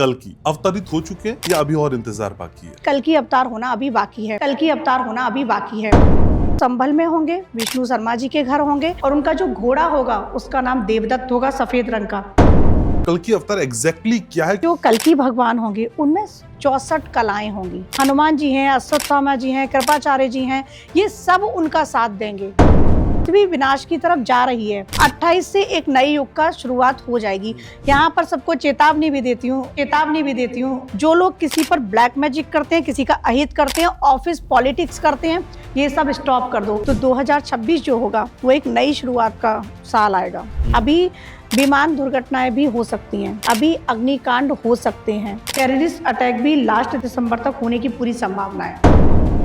कल की अवतरित हो चुके हैं या अभी और इंतजार बाकी है? कल की अवतार होना अभी बाकी है। कल की अवतार होना अभी बाकी है। संभल में होंगे, विष्णु शर्मा जी के घर होंगे और उनका जो घोड़ा होगा उसका नाम देवदत्त होगा, सफेद रंग का। कल की अवतार एग्जैक्टली क्या है? जो कल की भगवान होंगे उनमें 64 कलाएं होंगी। हनुमान जी हैं, अश्वत्थामा जी हैं, कृपाचार्य जी हैं, ये सब उनका साथ देंगे। पृथ्वी विनाश की तरफ जा रही है। 28 से एक नए युग का शुरुआत हो जाएगी। यहाँ पर सबको चेतावनी भी देती हूँ, जो लोग किसी पर ब्लैक मैजिक करते हैं, किसी का अहित करते हैं, ऑफिस पॉलिटिक्स करते हैं, ये सब स्टॉप कर दो। तो 2026 जो होगा वो एक नई शुरुआत का साल आएगा। अभी विमान दुर्घटनाएं भी हो सकती हैं, अभी अग्निकांड हो सकते हैं, टेररिस्ट अटैक भी लास्ट दिसंबर तक होने की पूरी संभावना है।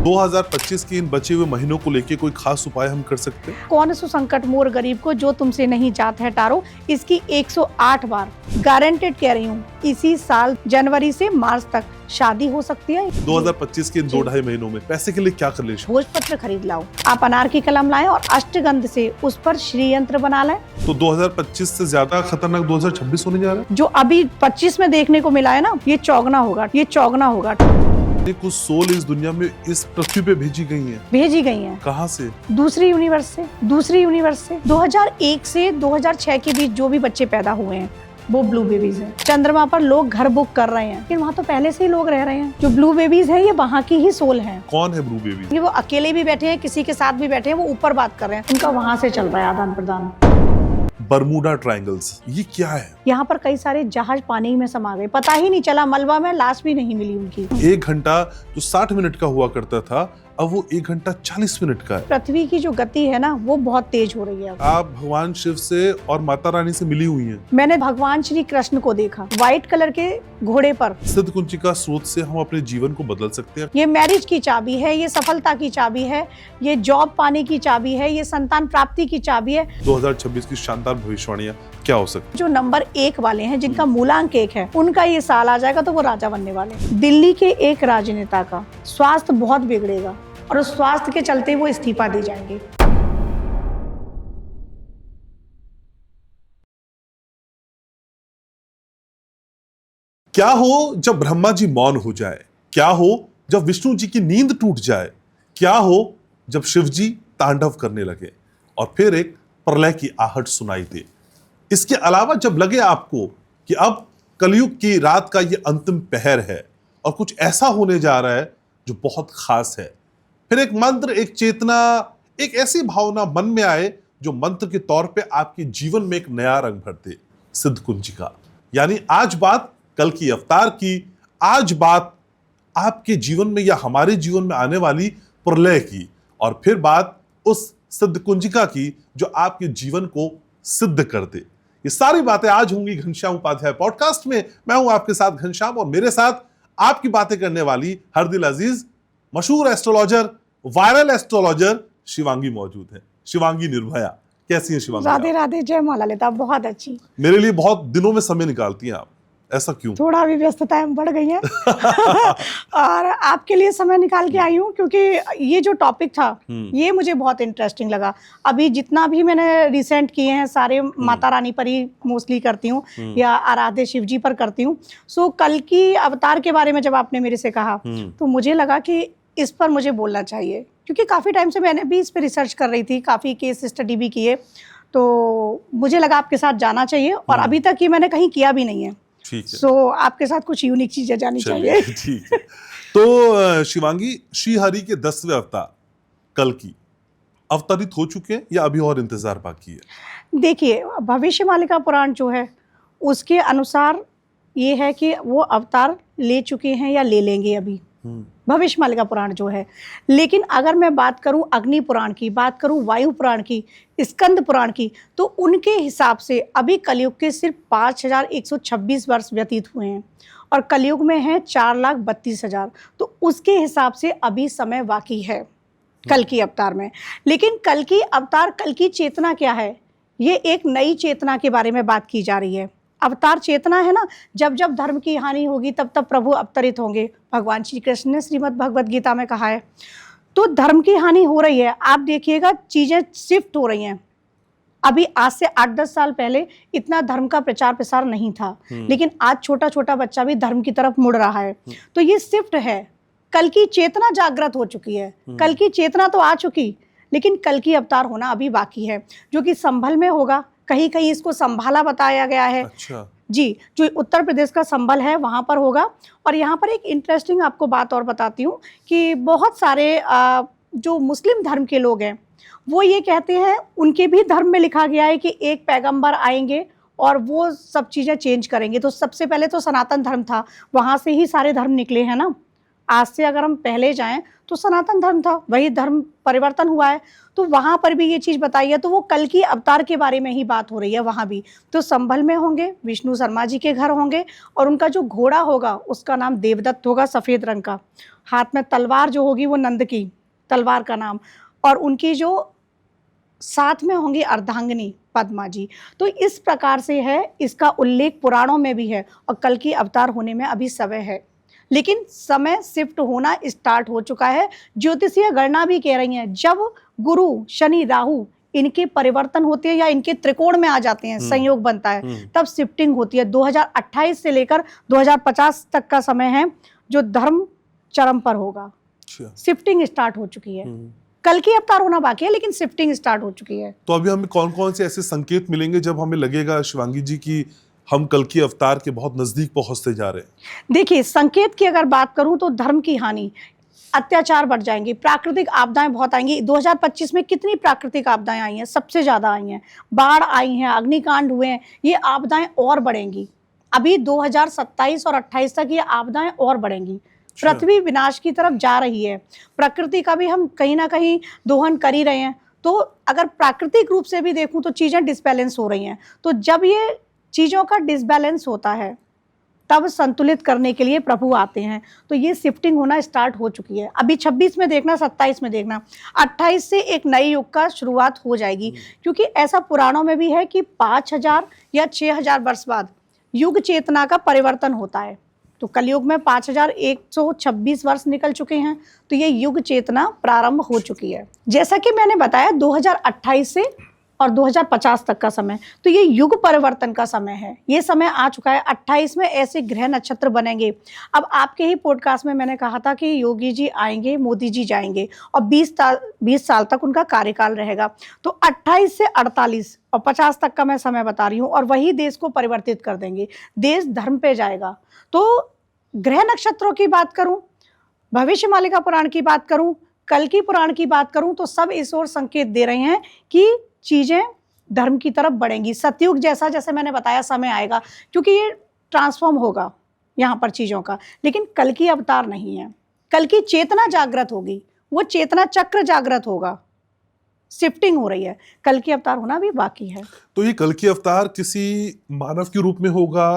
2025 के इन बचे हुए महीनों को लेके कोई खास उपाय हम कर सकते हैं? कौन सो संकट मोर गरीब को जो तुमसे नहीं जात है टारो, इसकी 108 बार गारंटेड कह रही हूँ। इसी साल जनवरी से मार्च तक शादी हो सकती है। 2025 के इन 2-2.5 महीनों में पैसे के लिए क्या कर ले? भोजपत्र खरीद लाओ, आप अनार की कलम लाएं और अष्टगंध से उस पर श्री यंत्र बना लें। तो 2025 से ज्यादा खतरनाक 2026 होने जा रहा है। जो अभी 25 में देखने को मिला है ना, ये चौगना होगा। कुछ सोल इस दुनिया में, इस पृथ्वी पे भेजी गई हैं। कहाँ से? दूसरी यूनिवर्स से 2001 से 2006 के बीच जो भी बच्चे पैदा हुए हैं वो ब्लू बेबीज हैं। चंद्रमा पर लोग घर बुक कर रहे हैं, लेकिन वहाँ तो पहले से ही लोग रह रहे हैं। जो ब्लू बेबीज हैं ये वहाँ की ही सोल हैं। कौन है ब्लू बेबी? ये वो अकेले भी बैठे हैं, किसी के साथ भी बैठे हैं, वो ऊपर बात कर रहे हैं, उनका वहाँ से चल रहा है आदान प्रदान। बर्मुडा ट्रायंगल्स, ये क्या है? यहाँ पर कई सारे जहाज पानी में समा गए, पता ही नहीं चला, मलबा में लाश भी नहीं मिली उनकी। 1 घंटा जो 60 मिनट का हुआ करता था, अब वो 1 घंटा 40 मिनट का है। पृथ्वी की जो गति है ना वो बहुत तेज हो रही है। आप भगवान शिव से और माता रानी से मिली हुई हैं। मैंने भगवान श्री कृष्ण को देखा व्हाइट कलर के घोड़े पर। सिद्ध कुंचिका स्रोत से हम अपने जीवन को बदल सकते हैं। ये मैरिज की चाबी है, ये सफलता की चाबी है, ये जॉब पाने की चाबी है, ये संतान प्राप्ति की चाबी है। 2026 की शानदार भविष्यवाणियां क्या हो सकती? जो नंबर 1 वाले हैं, जिनका मूलांक 1 है, उनका ये साल आ जाएगा तो वो राजा बनने वाले। दिल्ली के एक राजनेता का स्वास्थ्य बहुत बिगड़ेगा और उस स्वास्थ्य के चलते वो इस्तीफा दे जाएंगे। क्या हो जब ब्रह्मा जी मौन हो जाए? क्या हो जब विष्णु जी की नींद टूट जाए? क्या हो जब शिव जी तांडव करने लगे और फिर एक प्रलय की आहट सुनाई दे? इसके अलावा जब लगे आपको कि अब कलयुग की रात का ये अंतिम पहर है और कुछ ऐसा होने जा रहा है जो बहुत खास है, फिर एक मंत्र, एक चेतना, एक ऐसी भावना मन में आए जो मंत्र के तौर पे आपके जीवन में एक नया रंग भर दे। सिद्ध कुंचिका, यानी आज बात कल की अवतार की, आज बात आपके जीवन में या हमारे जीवन में आने वाली प्रलय की, और फिर बात उस सिद्ध कुंचिका की जो आपके जीवन को सिद्ध कर दे। ये सारी बातें आज होंगी घनश्याम उपाध्याय पॉडकास्ट में। मैं हूं आपके साथ घनश्याम और मेरे साथ आपकी बातें करने वाली हर दिल अजीज मशहूर एस्ट्रोलॉजर, वायरल एस्ट्रोलॉजर शिवांगी मौजूद है। शिवांगी निर्भया, कैसी है शिवांगी? राधे राधे, जय मां ललिता। बहुत अच्छी। मेरे लिए बहुत दिनों में समय निकालती हैं आप, ऐसा क्यों? थोड़ा भी व्यस्तताएं बढ़ गई हैं और आपके लिए समय निकाल के आई हूँ क्योंकि ये जो टॉपिक था ये मुझे बहुत इंटरेस्टिंग लगा। अभी जितना भी मैंने रिसेंट किए हैं सारे माता रानी पर ही मोस्टली करती हूँ या आराध्य शिव जी पर करती हूँ। सो कल की अवतार के बारे में जब आपने मेरे से कहा तो मुझे लगा कि इस पर मुझे बोलना चाहिए, क्योंकि काफ़ी टाइम से मैंने भी इस पर रिसर्च कर रही थी, काफ़ी केस स्टडी भी किए, तो मुझे लगा आपके साथ जाना चाहिए और अभी तक ये मैंने कहीं किया भी नहीं है। ठीक है। सो आपके साथ कुछ यूनिक चीजें जानी चाहिए। ठीक है। तो शिवांगी, श्री हरि के 10वें अवतार कल की अवतरित हो चुके हैं या अभी और इंतजार बाकी है? देखिए, भविष्यमालिका पुराण जो है उसके अनुसार ये है कि वो अवतार ले चुके हैं या ले लेंगे अभी, भविष्यमालिका पुराण जो है। लेकिन अगर मैं बात करूं अग्नि पुराण की, बात करूं वायु पुराण की, स्कंद पुराण की, तो उनके हिसाब से अभी कलयुग के सिर्फ 5126 वर्ष व्यतीत हुए हैं और कलयुग में है 4,32,000। तो उसके हिसाब से अभी समय बाकी है कल की अवतार में। लेकिन कल की अवतार, कल की चेतना क्या है? ये एक नई चेतना के बारे में बात की जा रही है। अवतार चेतना है ना, जब जब धर्म की हानि होगी तब तब प्रभु अवतरित होंगे। भगवान श्री कृष्ण ने श्रीमद् भगवद गीता में कहा है। तो धर्म की हानि हो रही है, आप देखिएगा चीजें शिफ्ट हो रही हैं। अभी आज से 8-10 साल पहले इतना धर्म का प्रचार प्रसार नहीं था, लेकिन आज छोटा छोटा बच्चा भी धर्म की तरफ मुड़ रहा है। तो ये शिफ्ट है, कल की चेतना जागृत हो चुकी है। कल की चेतना तो आ चुकी, लेकिन कल की अवतार होना अभी बाकी है, जो कि संभल में होगा। कहीं कहीं इसको संभाला बताया गया है। अच्छा। जी, जो उत्तर प्रदेश का संभल है वहाँ पर होगा। और यहाँ पर एक इंटरेस्टिंग आपको बात और बताती हूँ कि बहुत सारे जो मुस्लिम धर्म के लोग हैं वो ये कहते हैं, उनके भी धर्म में लिखा गया है कि एक पैगंबर आएंगे और वो सब चीज़ें चेंज करेंगे। तो सबसे पहले तो सनातन धर्म था, वहाँ से ही सारे धर्म निकले हैं ना। आज से अगर हम पहले जाएं तो सनातन धर्म था, वही धर्म परिवर्तन हुआ है। तो वहाँ पर भी ये चीज़ बताई है। तो वो कल की अवतार के बारे में ही बात हो रही है वहाँ भी। तो संभल में होंगे, विष्णु शर्मा जी के घर होंगे, और उनका जो घोड़ा होगा उसका नाम देवदत्त होगा, सफ़ेद रंग का। हाथ में तलवार जो होगी वो नंद की तलवार का नाम, और उनकी जो साथ में होंगी अर्धांगिनी पद्मा जी। तो इस प्रकार से है, इसका उल्लेख पुराणों में भी है, और कल की अवतार होने में अभी समय है, लेकिन समय शिफ्ट होना स्टार्ट हो चुका है। ज्योतिषीय गणना भी कह रही हैं, जब गुरु शनि राहु इनके परिवर्तन होते हैं या इनके त्रिकोण में आ जाते हैं, संयोग बनता है, तब शिफ्टिंग होती है। 2028 से लेकर 2050 तक का समय है जो धर्म चरम पर होगा। शिफ्टिंग स्टार्ट हो चुकी है। कल की अवतार होना बाकी है, लेकिन शिफ्टिंग स्टार्ट हो चुकी है। तो अभी हमें कौन कौन से ऐसे संकेत मिलेंगे जब हमें लगेगा शिवांगी जी की हम कल की अवतार के बहुत नजदीक पहुंचते जा रहे हैं? देखिए, संकेत की अगर बात करूं तो धर्म की हानि, अत्याचार बढ़ जाएंगे, प्राकृतिक आपदाएं बहुत आएंगी। 2025 में कितनी प्राकृतिक आपदाएं आई हैं? सबसे ज्यादा आई हैं। बाढ़ आई हैं, अग्निकांड हुए हैं, ये आपदाएं और बढ़ेंगी। अभी 2027 और 28 तक ये आपदाएं और बढ़ेंगी। पृथ्वी विनाश की तरफ जा रही है। प्रकृति का भी हम कहीं ना कहीं दोहन कर ही रहे हैं। तो अगर प्राकृतिक रूप से भी देखूं तो चीजें डिसबैलेंस हो रही हैं। तो जब ये चीजों का डिसबैलेंस होता है तब संतुलित करने के लिए प्रभु आते हैं। तो ये शिफ्टिंग होना स्टार्ट हो चुकी है। अभी 26 में देखना, 27 में देखना, 28 से एक नए युग का शुरुआत हो जाएगी। क्योंकि ऐसा पुराणों में भी है कि 5000 या 6000 वर्ष बाद युग चेतना का परिवर्तन होता है। तो कलयुग में 5126 वर्ष निकल चुके हैं, तो ये युग चेतना प्रारंभ हो चुकी है। जैसा कि मैंने बताया 2028 से और 2050 तक का समय, तो ये युग परिवर्तन का समय है। ये समय आ चुका है। 28 में ऐसे ग्रह नक्षत्र बनेंगे। अब आपके ही पॉडकास्ट में मैंने कहा था कि योगी जी आएंगे, मोदी जी जाएंगे, और 20 साल तक उनका कार्यकाल रहेगा। तो 28 से 48 और 50 तक का मैं समय बता रही हूँ, और वही देश को परिवर्तित कर देंगे। देश धर्म पे जाएगा। तो ग्रह नक्षत्रों की बात करूं, भविष्य मालिका पुराण की बात करूं, कल की पुराण की बात करूं, तो सब इस ओर संकेत दे रहे हैं कि चीजें धर्म की तरफ बढ़ेंगी। सतयुग जैसा, जैसे मैंने बताया, समय आएगा, क्योंकि ये ट्रांसफॉर्म होगा यहाँ पर चीजों का। लेकिन कल की अवतार नहीं है। कल की चेतना जागृत होगी, वो चेतना चक्र जागृत होगा। शिफ्टिंग हो रही है, कल की अवतार होना भी बाकी है। तो ये कल की अवतार किसी मानव के रूप में होगा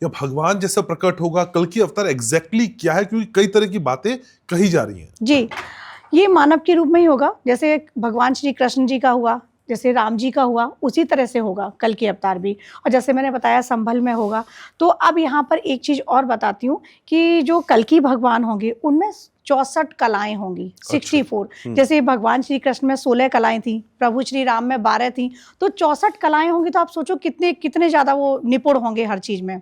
या भगवान जैसा प्रकट होगा? कल की अवतार एग्जैक्टली क्या है? क्योंकि कई तरह की बातें कही जा रही हैं। जी, ये मानव के रूप में ही होगा। जैसे भगवान श्री कृष्ण जी का हुआ, जैसे राम जी का हुआ, उसी तरह से होगा कल की अवतार भी। और जैसे मैंने बताया संभल में होगा। तो अब यहाँ पर एक चीज़ और बताती हूँ कि जो कल की भगवान होंगे उनमें 64 कलाएं होंगी, 64। जैसे भगवान श्री कृष्ण में 16 कलाएं थी, प्रभु श्री राम में 12 थी, तो 64 कलाएं होंगी। तो आप सोचो कितने ज़्यादा वो निपुण होंगे हर चीज़ में।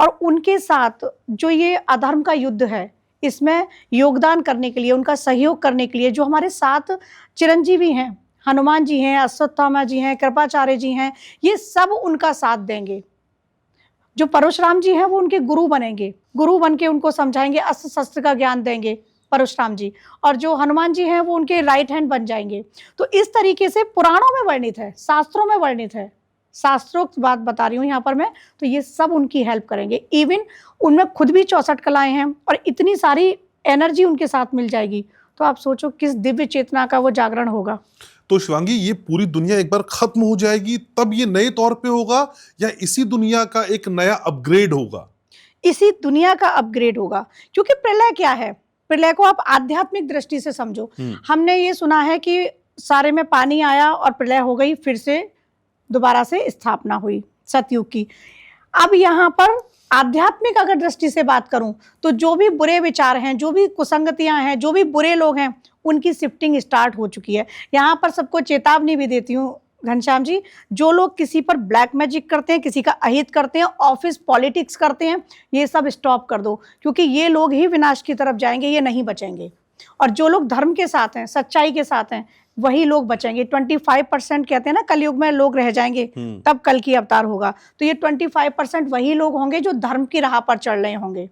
और उनके साथ जो ये अधर्म का युद्ध है, इसमें योगदान करने के लिए, उनका सहयोग करने के लिए जो हमारे साथ चिरंजीवी हैं, हनुमान जी हैं, अश्वत्थामा जी हैं, कृपाचार्य जी हैं, ये सब उनका साथ देंगे। जो परशुराम जी हैं वो उनके गुरु बनेंगे, गुरु बन के उनको समझाएंगे, अस्त्र शस्त्र का ज्ञान देंगे परशुराम जी। और जो हनुमान जी हैं वो उनके राइट हैंड बन जाएंगे। तो इस तरीके से पुराणों में वर्णित है, शास्त्रों में वर्णित है, शास्त्रोक्त बात बता रही हूँ यहाँ पर मैं। तो ये सब उनकी हेल्प करेंगे। इवन उनमें खुद भी 64 कलाएं हैं और इतनी सारी एनर्जी उनके साथ मिल जाएगी। तो आप सोचो किस दिव्य चेतना का वो जागरण होगा। तो शिवांगी, ये पूरी दुनिया एक बार खत्म हो जाएगी तब ये नए तौर पे होगा, या इसी दुनिया का एक नया अपग्रेड होगा? इसी दुनिया का अपग्रेड होगा। क्योंकि प्रलय क्या है, प्रलय को आप आध्यात्मिक दृष्टि से समझो। हमने ये सुना है कि सारे में पानी आया और प्रलय हो गई, फिर से दोबारा से स्थापना हुई सतयुग की। अब यहाँ पर आध्यात्मिक अगर दृष्टि से बात करूं तो जो भी बुरे विचार हैं, जो भी कुसंगतियां हैं, जो भी बुरे लोग हैं, उनकी शिफ्टिंग स्टार्ट हो चुकी है। यहाँ पर सबको चेतावनी भी देती हूँ घनश्याम जी, जो लोग किसी पर ब्लैक मैजिक करते हैं, किसी का अहित करते हैं, ऑफिस पॉलिटिक्स करते हैं, ये सब स्टॉप कर दो, क्योंकि ये लोग ही विनाश की तरफ जाएंगे, ये नहीं बचेंगे। और जो लोग धर्म के साथ हैं, सच्चाई के साथ हैं, वही लोग बचेंगे। 25% कहते हैं ना कलयुग में लोग रह जाएंगे, तब कल की अवतार होगा। तो ये 25% वही लोग होंगे जो धर्म की राह पर चल रहे होंगे।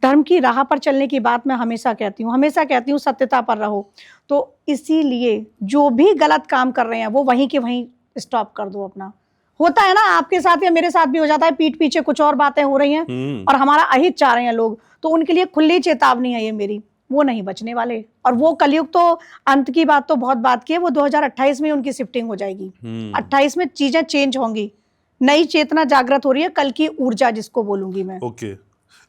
धर्म की राह पर चलने की बात मैं हमेशा कहती हूँ, सत्यता पर रहो। तो इसीलिए जो भी गलत काम कर रहे हैं वो वहीं के वहीं स्टॉप कर दो अपना। होता है ना, आपके साथ या मेरे साथ भी हो जाता है, पीठ पीछे कुछ और बातें हो रही हैं और हमारा अहित चाह रहे हैं लोग, तो उनके लिए खुली चेतावनी है ये मेरी, वो नहीं बचने वाले। और वो कलयुग तो अंत की बात तो बहुत बात की है, वो 2028 में उनकी शिफ्टिंग हो जाएगी। 28 में चीजें चेंज होंगी, नई चेतना जागृत हो रही है, कल की ऊर्जा जिसको बोलूंगी मैं। ओके।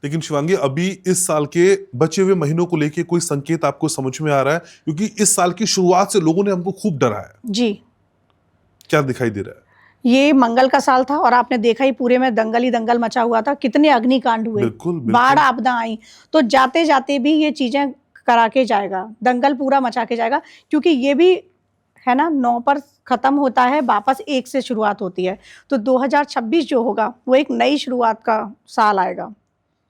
लेकिन शिवांगी, अभी इस साल के बचे हुए महीनों को लेके कोई संकेत आपको समझ में आ रहा है? क्योंकि इस साल की शुरुआत से लोगों ने हमको खूब डराया। जी, क्या दिखाई दे रहा है? ये मंगल का साल था और आपने देखा ही पूरे में दंगल ही दंगल मचा हुआ था, कितने अग्निकांड हुए, बिल्कुल। बाढ़ आपदा आई। तो जाते जाते भी ये चीजें करा के जाएगा, दंगल पूरा मचा के जाएगा, क्योंकि ये भी है ना 9 पर खत्म होता है, वापस 1 से शुरुआत होती है। तो 2026 जो होगा वो एक नई शुरुआत का साल आएगा,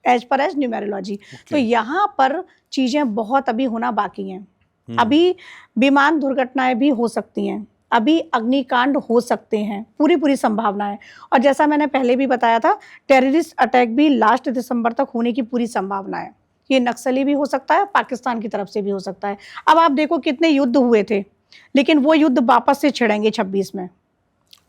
एज पर एज न्यूमेरोलॉजी। तो यहाँ पर चीजें बहुत अभी होना बाकी हैं। अभी विमान दुर्घटनाएं भी हो सकती हैं, अभी अग्निकांड हो सकते हैं, पूरी संभावना है। और जैसा मैंने पहले भी बताया था, टेररिस्ट अटैक भी लास्ट दिसंबर तक होने की पूरी संभावना है। ये नक्सली भी हो सकता है, पाकिस्तान की तरफ से भी हो सकता है। अब आप देखो कितने युद्ध हुए थे, लेकिन वो युद्ध वापस से छिड़ेंगे 26 में।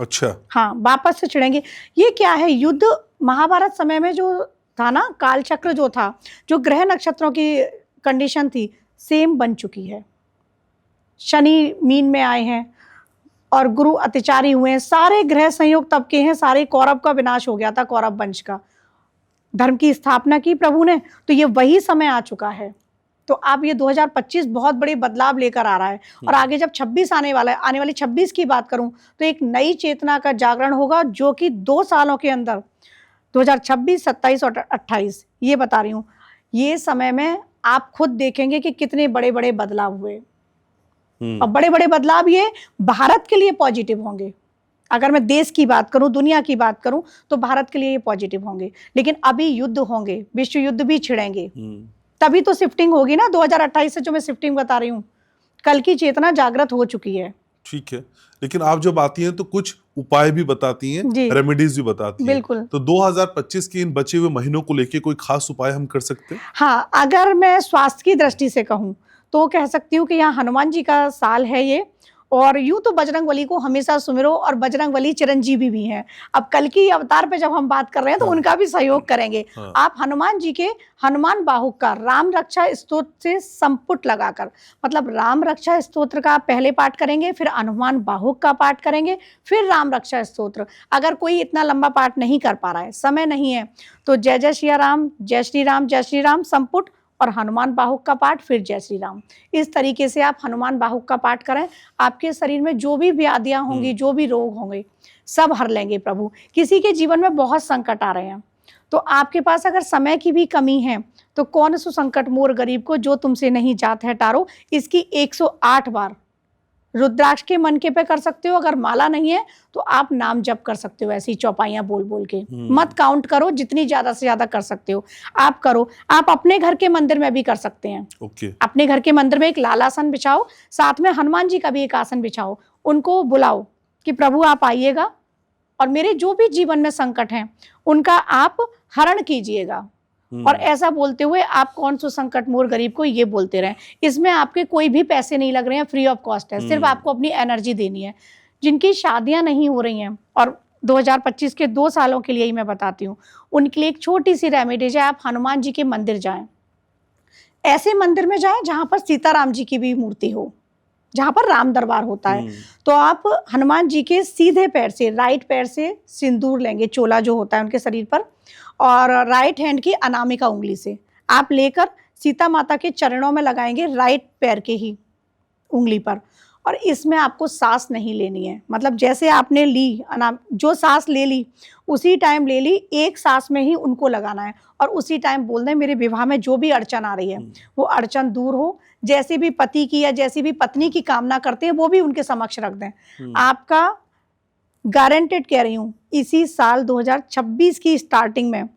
अच्छा। हाँ, वापस से छिड़ेंगे। ये क्या है, युद्ध महाभारत समय में जो था ना, काल चक्र जो था, जो ग्रह नक्षत्रों की कंडीशन थी, सेम बन चुकी है। शनि मीन में आए हैं और गुरु अतिचारी हुए हैं, सारे ग्रह संयोग तब के हैं, सारे कौरव का विनाश हो गया था, कौरव वंश का। धर्म की स्थापना की प्रभु ने, तो ये वही समय आ चुका है। तो अब ये 2025 बहुत बड़े बदलाव लेकर आ रहा है। और आगे जब 26 आने वाला है, आने वाली 26 की बात करूं, तो एक नई चेतना का जागरण होगा, जो कि 2 सालों के अंदर 2026, 27 और 28, ये बता रही हूँ, ये समय में आप खुद देखेंगे कि कितने बड़े बड़े बदलाव हुए। और बड़े बड़े बदलाव ये भारत के लिए पॉजिटिव होंगे। अगर मैं देश की बात करूं, दुनिया की बात करूं, तो भारत के लिए ये पॉजिटिव होंगे। लेकिन अभी युद्ध होंगे, विश्व युद्ध भी छिड़ेंगे, तभी तो शिफ्टिंग होगी ना। 2028 से जो मैं शिफ्टिंग बता रही हूँ, कल की चेतना जागृत हो चुकी है। ठीक है, लेकिन आप जब आती हैं तो कुछ उपाय भी बताती हैं, रेमेडीज भी बताती हैं। बिल्कुल। तो 2025 के इन बचे हुए महीनों को लेके कोई खास उपाय हम कर सकते हैं? हाँ, अगर मैं स्वास्थ्य की दृष्टि से कहूँ तो कह सकती हूँ कि यहाँ हनुमान जी का साल है ये, और यूं तो बजरंगबली को हमेशा सुमिरो, और बजरंगबली चिरंजीवी भी हैं। अब कल की अवतार पे जब हम बात कर रहे हैं तो उनका भी सहयोग करेंगे। आप हनुमान जी के हनुमान बाहुक का राम रक्षा स्तोत्र से संपुट लगाकर, मतलब राम रक्षा स्तोत्र का पहले पाठ करेंगे, फिर हनुमान बाहुक का पाठ करेंगे, फिर राम रक्षा स्तोत्र। अगर कोई इतना लंबा पाठ नहीं कर पा रहा है, समय नहीं है, तो जय जय श्री राम, जय श्री राम संपुट और हनुमान बाहुक का पाठ, फिर जय श्री राम। इस तरीके से आप हनुमान बाहुक का पाठ करें, आपके शरीर में जो भी व्याधियां होंगी, जो भी रोग होंगे, सब हर लेंगे प्रभु। किसी के जीवन में बहुत संकट आ रहे हैं, तो आपके पास अगर समय की भी कमी है, तो कौन सो संकट मोर गरीब को, जो तुमसे नहीं जात है टारो, इसकी 108 बार रुद्राक्ष के मनके पे कर सकते हो। अगर माला नहीं है तो आप नाम जप कर सकते हो, ऐसी चौपाइयां बोल बोल के। मत काउंट करो, जितनी ज्यादा से ज्यादा कर सकते हो आप करो। आप अपने घर के मंदिर में भी कर सकते हैं। अपने घर के मंदिर में एक लाल आसन बिछाओ, साथ में हनुमान जी का भी एक आसन बिछाओ, उनको बुलाओ कि प्रभु आप आइएगा और मेरे जो भी जीवन में संकट हैं उनका आप हरण कीजिएगा। और ऐसा बोलते हुए आप कौन सो संकट मोर गरीब को ये बोलते रहें। इसमें आपके कोई भी पैसे नहीं लग रहे हैं, फ्री ऑफ कॉस्ट है, सिर्फ आपको अपनी एनर्जी देनी है। जिनकी शादियां नहीं हो रही हैं, और 2025 के 2 सालों के लिए ही मैं बताती हूँ, उनके लिए एक छोटी सी रेमेडीज है। आप हनुमान जी के मंदिर जाएं, ऐसे मंदिर में जाएं जहां पर सीताराम जी की भी मूर्ति हो, जहां पर राम दरबार होता है। तो आप हनुमान जी के सीधे पैर से, राइट पैर से सिंदूर लेंगे, चोला जो होता है उनके शरीर पर, और राइट हैंड की अनामिका उंगली से आप लेकर सीता माता के चरणों में लगाएंगे, राइट पैर के ही उंगली पर। और इसमें आपको सांस नहीं लेनी है, मतलब जैसे आपने ली जो सांस ले ली उसी टाइम ले ली, एक सांस में ही उनको लगाना है, और उसी टाइम बोल दें मेरे विवाह में जो भी अड़चन आ रही है वो अड़चन दूर हो। जैसे भी पति की या जैसी भी पत्नी की कामना करते हैं वो भी उनके समक्ष रख दें। आपका गारंटेड कह रही हूँ, इसी साल 2026 की स्टार्टिंग में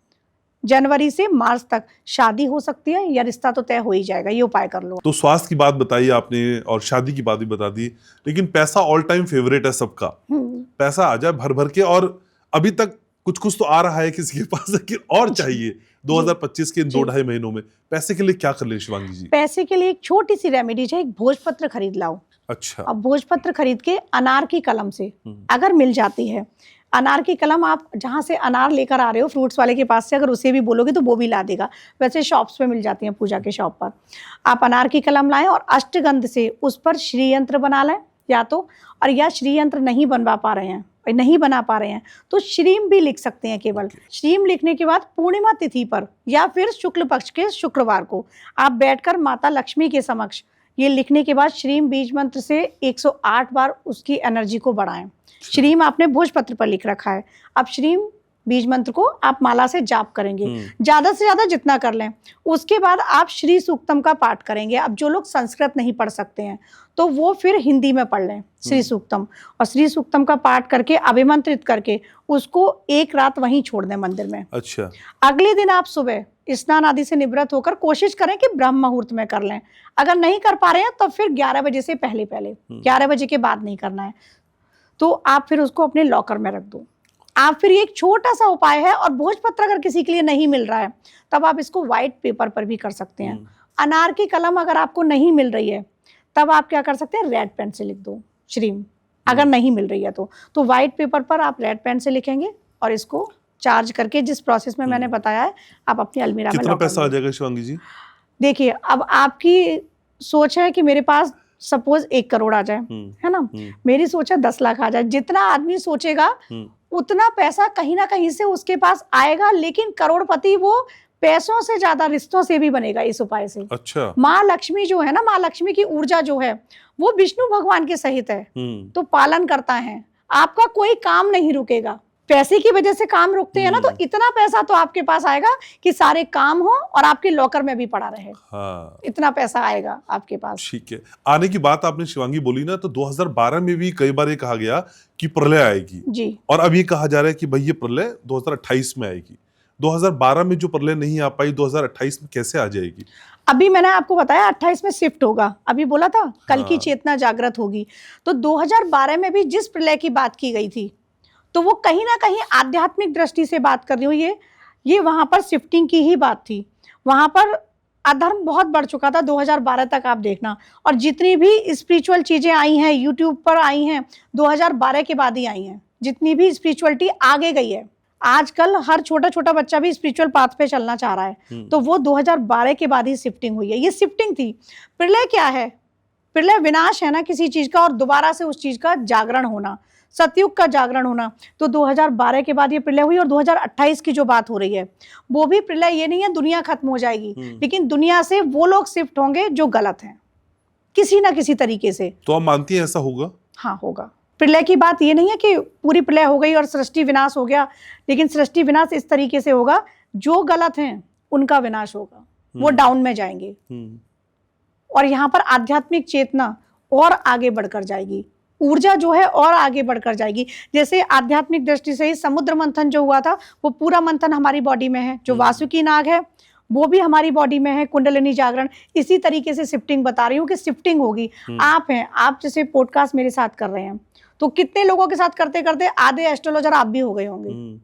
जनवरी से मार्च तक शादी हो सकती है या रिश्ता तो तय हो ही जाएगा। ये उपाय कर लो। तो स्वास्थ्य की बात बताई आपने और शादी की बात भी बता दी, लेकिन पैसा ऑल टाइम फेवरेट है सबका। पैसा आ जाए भर भर के, और अभी तक कुछ कुछ तो आ रहा है किसी के पास, लेकिन और चाहिए 2025 के 2-2.5 महीनों में। पैसे के लिए क्या कर ले शिवांगी जी? पैसे के लिए एक छोटी सी रेमेडी है, एक भोजपत्र खरीद लाओ। अच्छा। अब भोजपत्र खरीद के अनार की कलम से अगर मिल जाती है, अनार की कलम आप जहाँ से अनार लेकर आ रहे हो फ्रूट्स वाले के पास से, अगर उसे भी बोलोगे तो वो भी ला देगा। वैसे शॉप्स पे मिल जाती हैं, पूजा के शॉप पर। आप अनार की कलम लाएं और अष्टगंध से उस पर श्री यंत्र बना लें या तो, और या श्री यंत्र नहीं बना पा रहे हैं तो श्रीम भी लिख सकते हैं। केवल श्रीम लिखने के बाद पूर्णिमा तिथि पर या फिर शुक्ल पक्ष के शुक्रवार को आप बैठकर माता लक्ष्मी के समक्ष ये लिखने के बाद श्रीम बीज मंत्र से 108 बार उसकी एनर्जी को बढ़ाएं। श्रीम आपने भोजपत्र पर लिख रखा है, अब श्रीम बीज मंत्र को आप माला से जाप करेंगे, ज्यादा से ज्यादा जितना कर लें। उसके बाद आप श्री सूक्तम का पाठ करेंगे। अब जो लोग संस्कृत नहीं पढ़ सकते हैं तो वो फिर हिंदी में पढ़ लें श्री सूक्तम, और श्री सूक्तम का पाठ करके अभिमंत्रित करके उसको एक रात वहीं छोड़ दें मंदिर में। अच्छा। अगले दिन आप सुबह स्नान आदि से निवृत्त होकर कोशिश करें कि ब्रह्म मुहूर्त में कर लें। अगर नहीं कर पा रहे हैं तो फिर 11 बजे से पहले 11 बजे के बाद नहीं करना है, तो आप फिर उसको अपने लॉकर में रख दो। आप फिर ये एक छोटा सा उपाय है, और भोजपत्र अगर किसी के लिए नहीं मिल रहा है तब आप इसको व्हाइट पेपर पर भी कर सकते हैं। अनार की कलम अगर आपको नहीं मिल रही है तब आप क्या कर सकते हैं, रेड पेन से लिख दो श्रीम, अगर नहीं मिल रही है तो व्हाइट पेपर पर आप रेड पेन से लिखेंगे और इसको चार्ज करके जिस प्रोसेस में मैंने बताया है आप अपनी अलमीरा में। कितना पैसा आ जाएगा शिवांगी जी? देखिए, अब आपकी सोच है कि मेरे पास सपोज 1 करोड़ आ जाए, है ना, मेरी सोच है 10 लाख आ जाए। जितना आदमी सोचेगा उतना पैसा कहीं ना कहीं से उसके पास आएगा, लेकिन करोड़पति वो पैसों से ज्यादा रिश्तों से भी बनेगा इस उपाय से। अच्छा। माँ लक्ष्मी जो है ना, माँ लक्ष्मी की ऊर्जा जो है वो विष्णु भगवान के सहित है, तो पालन करता है। आपका कोई काम नहीं रुकेगा। पैसे की वजह से काम रुकते हैं ना, तो इतना पैसा तो आपके पास आएगा कि सारे काम हो और आपके लॉकर में भी पड़ा रहे। हाँ। इतना पैसा आएगा आपके पास। ठीक है। आने की बात आपने शिवांगी बोली ना, तो 2012 में भी कई बार ये कहा गया कि प्रलय आएगी जी, और अब ये कहा जा रहा है कि भाई ये प्रलय 2028 में आएगी। 2012 में जो प्रलय नहीं आ पाई 2028 में कैसे आ जाएगी? अभी मैंने आपको बताया 28 में शिफ्ट होगा, अभी बोला था कल की चेतना जागृत होगी। तो 2012 में भी जिस प्रलय की बात की गई थी तो वो कहीं ना कहीं आध्यात्मिक दृष्टि से बात कर रही हूँ, ये वहां पर शिफ्टिंग की ही बात थी। वहां पर अधर्म बहुत बढ़ चुका था 2012 तक, आप देखना। और जितनी भी स्पिरिचुअल चीजें आई हैं यूट्यूब पर आई हैं 2012 के बाद ही आई हैं। जितनी भी स्पिरिचुअलिटी आगे गई है, आजकल हर छोटा छोटा बच्चा भी स्पिरिचुअल पाथ पे चलना चाह रहा है, तो वो 2012 के बाद ही शिफ्टिंग हुई है। ये शिफ्टिंग थी। प्रलय क्या है? प्रलय विनाश है ना किसी चीज का, और दोबारा से उस चीज का जागरण होना, सतयुग का जागरण होना। तो 2012 के बाद ये प्रलय हुई। और 2028 की जो बात हो रही है वो भी प्रलय ये नहीं है दुनिया खत्म हो जाएगी, लेकिन दुनिया से वो लोग शिफ्ट होंगे जो गलत हैं किसी ना किसी तरीके से। तो आप मानती हैं ऐसा होगा? हाँ, होगा। प्रलय की बात ये नहीं है कि पूरी प्रलय हो गई और सृष्टि विनाश हो गया, लेकिन सृष्टि विनाश इस तरीके से होगा जो गलत हैं उनका विनाश होगा, वो डाउन में जाएंगे। और यहाँ पर आध्यात्मिक चेतना और आगे बढ़कर जाएगी, ऊर्जा जो है और आगे बढ़कर जाएगी। जैसे आध्यात्मिक दृष्टि से ही समुद्र मंथन जो हुआ था वो पूरा मंथन हमारी बॉडी में है, जो वासुकी नाग है वो भी हमारी बॉडी में है, कुंडलिनी जागरण। इसी तरीके से शिफ्टिंग बता रही हूँ कि शिफ्टिंग होगी। आप हैं, आप जैसे पॉडकास्ट मेरे साथ कर रहे हैं, तो कितने लोगों के साथ करते करते आधे एस्ट्रोलॉजर आप भी हो गए होंगे।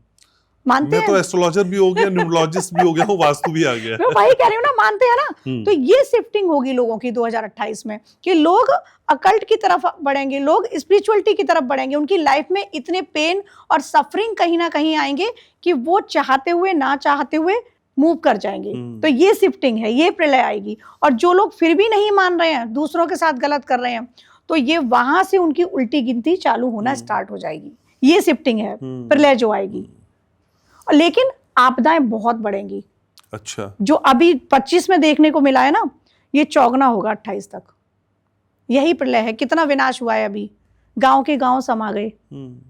मानते हैं? मैं तो एस्ट्रोलॉजर भी हो गया, न्यूमरोलॉजिस्ट भी हो गया हूँ, वास्तु भी आ गया। मैं वही कह रही हूँ ना, मानते हैं ना। तो ये शिफ्टिंग होगी लोगों की 2028 में, कि लोग अकल्ट की तरफ बढ़ेंगे, लोग स्पिरिचुअलिटी की तरफ बढ़ेंगे। उनकी लाइफ में इतने पेन और सफरिंग कहीं ना कहीं आएंगे कि वो चाहते हुए ना चाहते हुए मूव कर जाएंगे। तो ये शिफ्टिंग है, ये प्रलय आएगी। और जो लोग फिर भी नहीं मान रहे हैं, दूसरों के साथ गलत कर रहे हैं, तो ये वहां से उनकी उल्टी गिनती चालू होना स्टार्ट हो जाएगी। ये शिफ्टिंग है, प्रलय जो आएगी। लेकिन आपदाएं बहुत बढ़ेंगी। अच्छा। जो अभी 25 में देखने को मिला है ना, ये चौगुना होगा 28 तक। यही प्रलय है। कितना विनाश हुआ है, अभी गांव के गांव समा गए,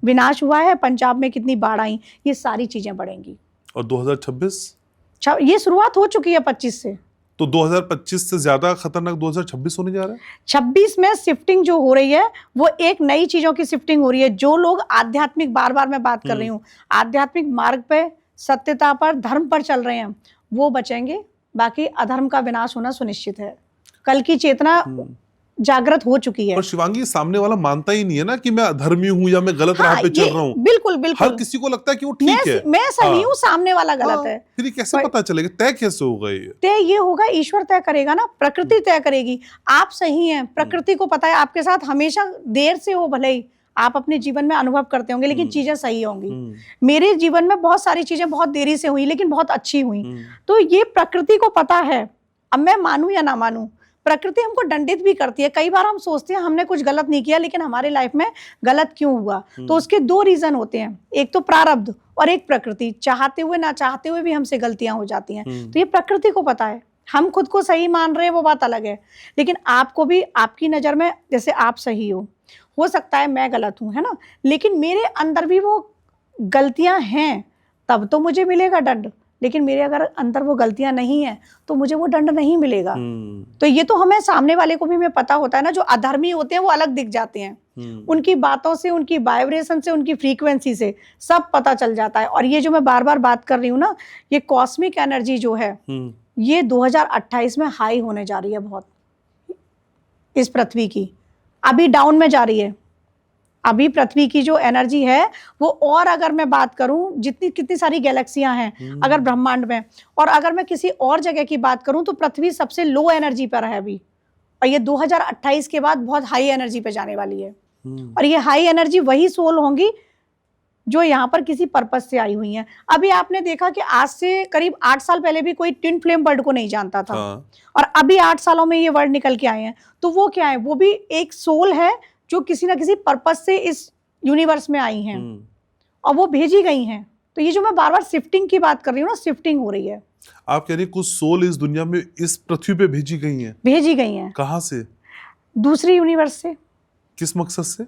विनाश हुआ है। पंजाब में कितनी बाढ़ आई, ये सारी चीजें बढ़ेंगी। और 2026 ये शुरुआत हो चुकी है 25 से। तो 2025 से ज्यादा खतरनाक 2026 होने जा रहा है। 26 में शिफ्टिंग जो हो रही है वो एक नई चीजों की शिफ्टिंग हो रही है। जो लोग आध्यात्मिक, बार बार मैं बात कर रही हूँ, आध्यात्मिक मार्ग पे, सत्यता पर, धर्म पर चल रहे हैं, वो बचेंगे। बाकी अधर्म का विनाश होना सुनिश्चित है। कल की चेतना जागृत हो चुकी है। पर शिवांगी, सामने वाला मानता ही नहीं है ना कि मैं अधर्मी हूँ या मैं गलत राह पे चल रहा हूँ। बिल्कुल बिल्कुल, हर किसी को लगता है कि वो ठीक है, मैं सही हूँ, सामने वाला गलत है। फिर ये कैसे पता चलेगा? तय कैसे होगा ये? तय ये होगा, ईश्वर तय करेगा ना, प्रकृति तय करेगी। आप सही हैं, प्रकृति को पता है आपके साथ हमेशा, देर से हो भले ही, आप अपने जीवन में अनुभव करते होंगे, लेकिन चीजें सही होंगी। मेरे जीवन में बहुत सारी चीजें बहुत देरी से हुई, लेकिन बहुत अच्छी हुई। तो ये प्रकृति को पता है। अब मैं मानूं या ना मानूं, प्रकृति हमको दंडित भी करती है। कई बार हम सोचते हैं हमने कुछ गलत नहीं किया, लेकिन हमारे लाइफ में गलत क्यों हुआ? तो उसके दो रीजन होते हैं, एक तो प्रारब्ध और एक प्रकृति। चाहते हुए ना चाहते हुए भी हमसे गलतियां हो जाती हैं। तो ये प्रकृति को पता है। हम खुद को सही मान रहे हैं वो बात अलग है, लेकिन आपको भी, आपकी नजर में जैसे आप सही हो सकता है मैं गलत हूं, है ना, लेकिन मेरे अंदर भी वो गलतियां हैं, तब तो मुझे मिलेगा दंड। लेकिन मेरे अगर अंदर वो गलतियां नहीं है तो मुझे वो दंड नहीं मिलेगा। तो ये तो हमें, सामने वाले को भी हमें पता होता है ना। जो अधर्मी होते हैं वो अलग दिख जाते हैं, उनकी बातों से, उनकी वाइब्रेशन से, उनकी फ्रीक्वेंसी से सब पता चल जाता है। और ये जो मैं बार बार बात कर रही हूँ ना, ये कॉस्मिक एनर्जी जो है ये 2028 में हाई होने जा रही है बहुत, इस पृथ्वी की। अभी डाउन में जा रही है। अभी पृथ्वी की जो एनर्जी है वो, और अगर मैं बात करूं, जितनी कितनी सारी गैलेक्सियां हैं अगर ब्रह्मांड में, और अगर मैं किसी और जगह की बात करूं तो पृथ्वी सबसे लो एनर्जी पर है अभी। और ये 2028 के बाद बहुत हाई एनर्जी पे जाने वाली है। और ये हाई एनर्जी वही सोल होंगी जो यहाँ पर किसी पर्पस से आई हुई हैं। अभी आपने देखा कि आज से करीब 8 साल पहले भी कोई ट्विन फ्लेम वर्ड को नहीं जानता था। और अभी 8 सालों में ये वर्ड निकल के आए हैं। तो वो क्या है? वो भी एक सोल है जो किसी ना किसी पर्पस से इस यूनिवर्स में आई हैं और वो भेजी गई हैं। तो ये जो मैं बार बार शिफ्टिंग की बात कर रही हूँ ना, शिफ्टिंग हो रही है। आप कह रही हैं कुछ सोल इस दुनिया में, इस पृथ्वी पे भेजी गई हैं? भेजी गई हैं। कहाँ से? दूसरी यूनिवर्स से। किस मकसद से?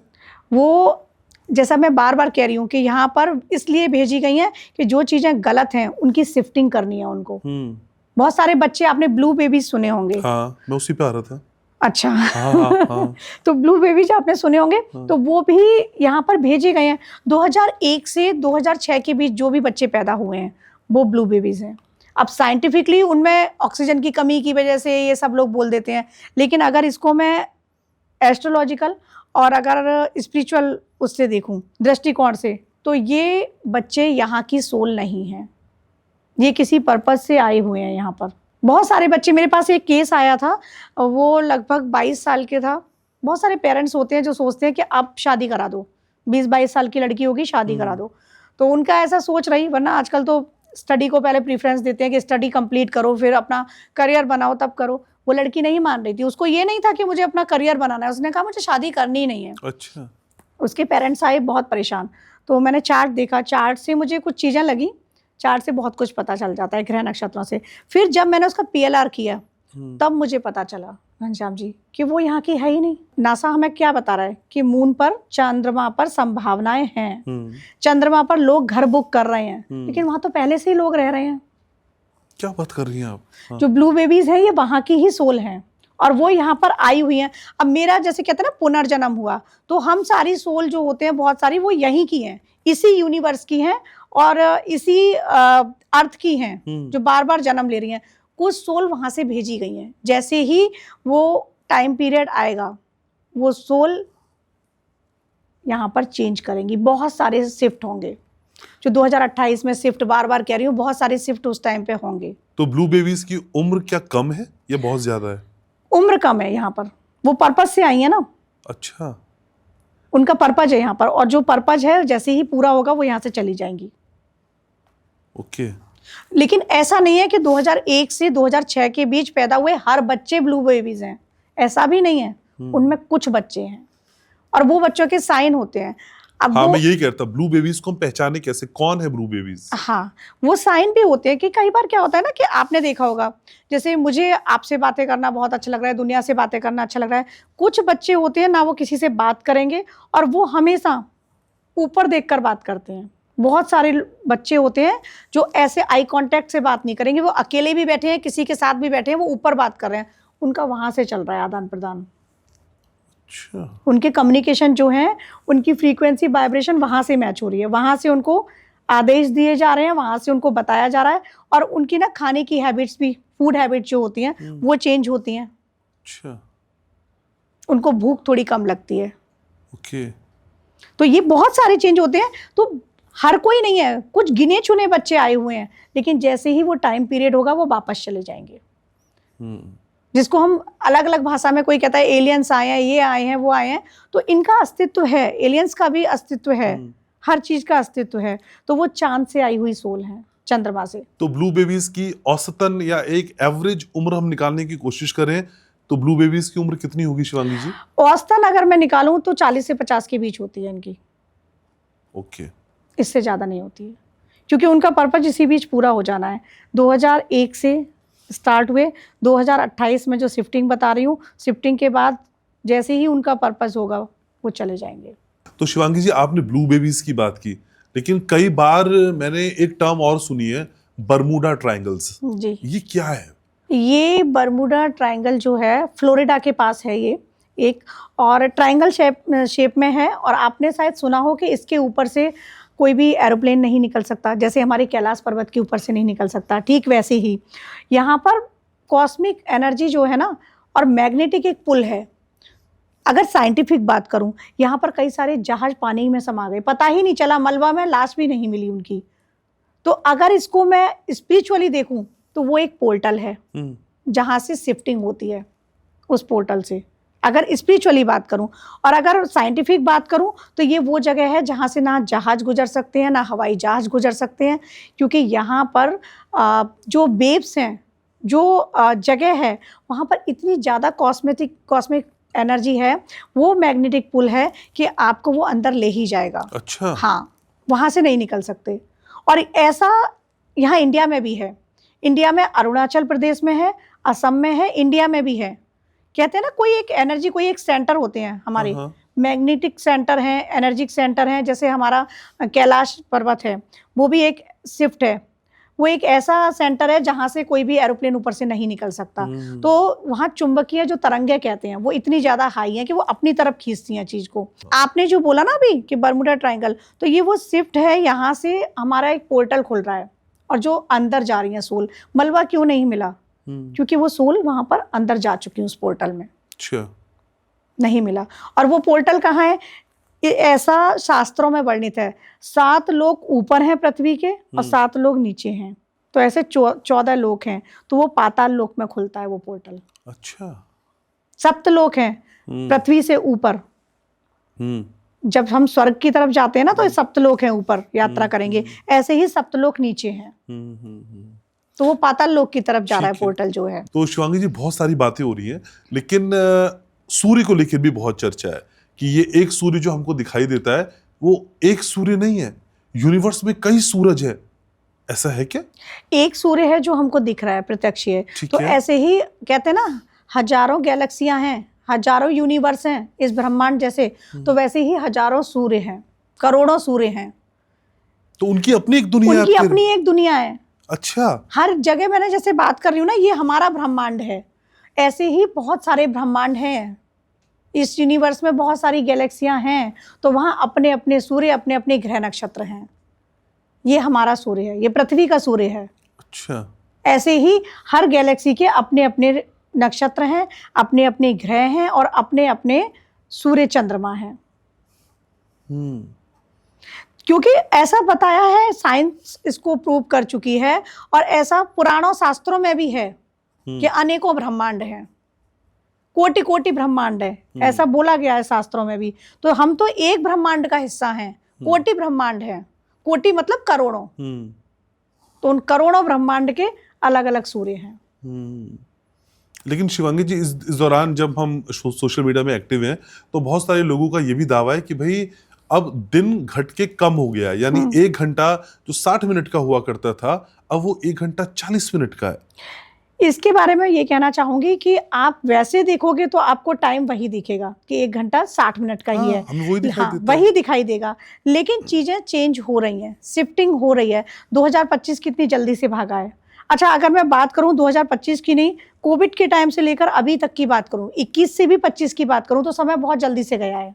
वो, जैसा मैं बार बार कह रही हूँ कि यहाँ पर इसलिए भेजी गई हैं कि जो चीजें गलत हैं उनकी शिफ्टिंग करनी है उनको। बहुत सारे बच्चे, आपने ब्लू बेबी सुने होंगे। हाँ, मैं उसी पे आ रहा था। अच्छा। हाँ। तो ब्लू बेबीज आपने सुने होंगे। तो वो भी यहाँ पर भेजे गए हैं। 2001 से 2006 के बीच जो भी बच्चे पैदा हुए हैं वो ब्लू बेबीज हैं। अब साइंटिफिकली उनमें ऑक्सीजन की कमी की वजह से ये सब लोग बोल देते हैं, लेकिन अगर इसको मैं एस्ट्रोलॉजिकल और अगर स्पिरिचुअल उससे देखूं, दृष्टिकोण से, तो ये बच्चे यहाँ की सोल नहीं हैं। ये किसी पर्पस से आए हुए हैं यहाँ पर। बहुत सारे बच्चे, मेरे पास एक केस आया था, वो लगभग 22 साल के था। बहुत सारे पेरेंट्स होते हैं जो सोचते हैं कि अब शादी करा दो, 20-22 साल की लड़की होगी, शादी करा दो। तो उनका ऐसा सोच रही, वरना आजकल तो स्टडी को पहले प्रीफरेंस देते हैं कि स्टडी कंप्लीट करो, फिर अपना करियर बनाओ, तब करो। वो लड़की नहीं मान रही थी। उसको ये नहीं था कि मुझे अपना करियर बनाना है, उसने कहा मुझे शादी करनी ही नहीं है। अच्छा। उसके पेरेंट्स आए बहुत परेशान। तो मैंने चार्ट देखा, चार्ट से मुझे कुछ चीज़ें लगी। चार्ट से बहुत कुछ पता चल जाता है, ग्रह नक्षत्रों से। फिर जब मैंने उसका PLR किया तब मुझे पता चला, घनश्याम जी, कि वो यहाँ की है ही नहीं। नासा हमें क्या बता रहा है कि मून पर, चंद्रमा पर संभावनाएं हैं, चंद्रमा पर लोग घर बुक कर रहे हैं, लेकिन वहां तो पहले से ही लोग रह रहे हैं। क्या बात कर रही हैं आप? हाँ। जो ब्लू बेबीज है ये वहां की ही सोल हैं और वो यहाँ पर आई हुई हैं। अब मेरा, जैसे कहते हैं ना, पुनर्जन्म हुआ, तो हम सारी सोल जो होते हैं बहुत सारी, वो यहीं की हैं, इसी यूनिवर्स की हैं और इसी अर्थ की हैं, जो बार बार जन्म ले रही हैं। कुछ सोल वहां से भेजी गई हैं। जैसे ही वो टाइम पीरियड आएगा, वो सोल यहाँ पर चेंज करेंगी। बहुत सारे शिफ्ट होंगे, जो 2028 में शिफ्ट, बार बार कह रही हूँ, बहुत सारे शिफ्ट उस टाइम पे होंगे। तो ब्लू बेबीज की उम्र क्या कम है या बहुत ज्यादा है? उम्र कम है यहाँ पर। वो पर्पज से आई है ना। अच्छा। उनका पर्पज है यहाँ पर, और जो पर्पज है जैसे ही पूरा होगा वो यहाँ से चली जाएंगी। ओके। लेकिन ऐसा नहीं है कि 2001 से 2006 के बीच पैदा हुए हर बच्चे ब्लू बेबीज हैं, ऐसा भी नहीं है। उनमें कुछ बच्चे हैं और वो बच्चों के साइन होते हैं। अब हाँ, मैं यही कहता, ब्लू बेबीज को हम पहचाने कैसे, कौन है ब्लू बेबीज? हाँ, वो साइन भी होते हैं कि कई बार क्या होता है ना, कि आपने देखा होगा, जैसे मुझे आपसे बातें करना बहुत अच्छा लग रहा है, दुनिया से बातें करना अच्छा लग रहा है। कुछ बच्चे होते हैं ना, वो किसी से बात करेंगे और वो हमेशा ऊपर देखकर बात करते हैं, बहुत सारे बच्चे होते हैं जो ऐसे आई कांटेक्ट से बात नहीं करेंगे, वो अकेले भी बैठे हैं, किसी के साथ भी बैठे हैं, वो ऊपर बात कर रहे हैं, उनका वहां से चल रहा है आदान प्रदान। अच्छा। उनके कम्युनिकेशन जो है, उनकी फ्रीक्वेंसी वाइब्रेशन वहां से मैच हो रही है, वहां से उनको आदेश दिए जा रहे हैं, वहां से उनको बताया जा रहा है, और उनकी ना खाने की हैबिट्स भी, फूड हैबिट्स जो होती हैं वो चेंज होती हैं। अच्छा। उनको भूख थोड़ी कम लगती है। ओके। तो ये बहुत सारे चेंज होते हैं। तो हर कोई नहीं है, कुछ गिने चुने बच्चे आए हुए हैं, लेकिन जैसे ही वो टाइम पीरियड होगा वो वापस चले जाएंगे। जिसको हम अलग अलग भाषा में, कोई कहता है एलियंस आए हैं, ये आए हैं, वो आए हैं, तो इनका अस्तित्व है, एलियंस का भी अस्तित्व है, हर चीज का अस्तित्व है। तो वो चांद से आई हुई सोल है, चंद्रमा से। तो ब्लू बेबीज की औसतन या एक एवरेज उम्र हम निकालने की कोशिश करें तो ब्लू बेबीज की उम्र कितनी होगी शिवांगी जी? औसतन अगर मैं निकालूं तो 40 से 50 के बीच होती है इनकी। ओके। इससे ज्यादा नहीं होती है, क्योंकि उनका पर्पज इसी बीच पूरा हो जाना है। 2001 से स्टार्ट हुए, 2028 में जो शिफ्टिंग बता रही हूँ, शिफ्टिंग के बाद जैसे ही उनका पर्पज होगा वो चले जाएंगे। तो शिवांगी जी, आपने ब्लू बेबीज की बात की, लेकिन कई बार मैंने एक टर्म और सुनी है, बर्मुडा ट्रायंगल्स। जी, ये क्या है? ये बर्मुडा ट्रायंगल जो है फ्लोरिडा के पास है ये एक, और ट्रायंगल शेप में है। और आपने शायद सुना हो कि इसके ऊपर से कोई भी एरोप्लेन नहीं निकल सकता, जैसे हमारे कैलाश पर्वत के ऊपर से नहीं निकल सकता, ठीक वैसे ही यहाँ पर कॉस्मिक एनर्जी जो है ना, और मैग्नेटिक एक पुल है। अगर साइंटिफिक बात करूं, यहाँ पर कई सारे जहाज पानी में समा गए, पता ही नहीं चला, मलबा में लाश भी नहीं मिली उनकी। तो अगर इसको मैं स्पिरिचुअली देखूं तो वो एक पोर्टल है जहां से शिफ्टिंग होती है, उस पोर्टल से, अगर स्पिरिचुअली बात करूं। और अगर साइंटिफिक बात करूं तो ये वो जगह है जहां से ना जहाज गुजर सकते हैं, ना हवाई जहाज गुजर सकते हैं, क्योंकि यहाँ पर जो वेव्स हैं, जो जगह है, वहाँ पर इतनी ज़्यादा कॉस्मिक एनर्जी है, वो मैग्नेटिक पुल है कि आपको वो अंदर ले ही जाएगा। अच्छा। हाँ, वहाँ से नहीं निकल सकते। और ऐसा यहाँ इंडिया में भी है। इंडिया में अरुणाचल प्रदेश में है, असम में है, इंडिया में भी है। कहते हैं ना, कोई एक एनर्जी, कोई एक सेंटर होते हैं हमारे, मैग्नेटिक सेंटर हैं, एनर्जिक सेंटर हैं। जैसे हमारा कैलाश पर्वत है, वो भी एक शिफ्ट है, वो एक ऐसा सेंटर है जहां से कोई भी एरोप्लेन ऊपर से नहीं निकल सकता। तो वहां चुंबकीय जो तरंगे कहते हैं वो इतनी ज्यादा हाई है कि वो अपनी तरफ खींचती हैं चीज को। आपने जो बोला ना अभी कि बर्मुडा ट्रायंगल, तो ये वो शिफ्ट है, यहाँ से हमारा एक पोर्टल खुल रहा है, और जो अंदर जा रही है सोल। मलबा क्यों नहीं मिला? क्योंकि वो सोल वहां पर अंदर जा चुकी है उस पोर्टल में। अच्छा। नहीं मिला। और वो पोर्टल कहाँ है? ऐसा शास्त्रों में वर्णित है, 7 लोक ऊपर हैं पृथ्वी के और 7 लोग नीचे हैं। तो ऐसे 14 लोक हैं, तो वो पाताल लोक में खुलता है वो पोर्टल। अच्छा। 7 लोक हैं पृथ्वी से ऊपर। जब हम स्वर्ग की तरफ जाते हैं ना, तो 7 लोक हैं ऊपर, यात्रा करेंगे, ऐसे ही 7 लोक नीचे हैं। तो वो पाताल लोक की तरफ जा रहा है पोर्टल जो है। तो शिवांगी जी, बहुत सारी बातें हो रही हैं, लेकिन सूर्य को लेकर भी बहुत चर्चा है कि ये एक सूर्य जो हमको दिखाई देता है वो एक सूर्य नहीं है, यूनिवर्स में कई सूरज है, ऐसा है क्या? एक सूर्य है जो हमको दिख रहा है, प्रत्यक्ष है। तो है? ऐसे ही कहते हैं ना, हजारों गैलेक्सियां हैं, हजारों यूनिवर्स हैं इस ब्रह्मांड जैसे, तो वैसे ही हजारों सूर्य हैं, करोड़ों सूर्य हैं। तो उनकी अपनी एक दुनिया, उनकी अपनी एक दुनिया है। अच्छा। हर जगह मैंने जैसे बात कर रही हूँ ना, ये हमारा ब्रह्मांड है, ऐसे ही बहुत सारे ब्रह्मांड हैं इस यूनिवर्स में, बहुत सारी गैलेक्सियां हैं। तो वहाँ अपने अपने सूर्य, अपने अपने ग्रह नक्षत्र हैं। ये हमारा सूर्य है, ये पृथ्वी का सूर्य है। अच्छा। ऐसे ही हर गैलेक्सी के अपने अपने नक्षत्र हैं, अपने अपने ग्रह हैं, और अपने अपने सूर्य चंद्रमा हैं। क्योंकि ऐसा बताया है, साइंस इसको प्रूव कर चुकी है, और ऐसा पुराणों शास्त्रों में भी है कि अनेकों ब्रह्मांड हैं, कोटि कोटि ब्रह्मांड है, ऐसा बोला गया है शास्त्रों में भी। तो हम तो एक ब्रह्मांड का हिस्सा हैं, कोटि ब्रह्मांड है, कोटि मतलब करोड़ों। तो उन करोड़ों ब्रह्मांड के अलग अलग सूर्य हैं। लेकिन शिवांगी जी, इस दौरान जब हम सोशल मीडिया में एक्टिव हैं, तो बहुत सारे लोगों का ये भी दावा है कि भाई अब दिन घट के कम हो गया, यानी 1 घंटा जो 60 मिनट का हुआ करता था, अब वो 1 घंटा 40 मिनट का है। इसके बारे में ये कहना चाहूंगी कि आप वैसे देखोगे तो आपको टाइम वही दिखेगा कि 1 घंटा 60 मिनट का ही है। हमें वही दिखाई हाँ, देता है। वही दिखाई देगा, लेकिन चीजें चेंज हो रही हैं, शिफ्टिंग हो रही है। 2025 कितनी जल्दी से भागा है। अच्छा, अगर मैं बात करूं 2025 की नहीं, कोविड के टाइम से लेकर अभी तक की बात करूं, 21 से भी 25 की बात करूं, तो समय बहुत जल्दी से गया है।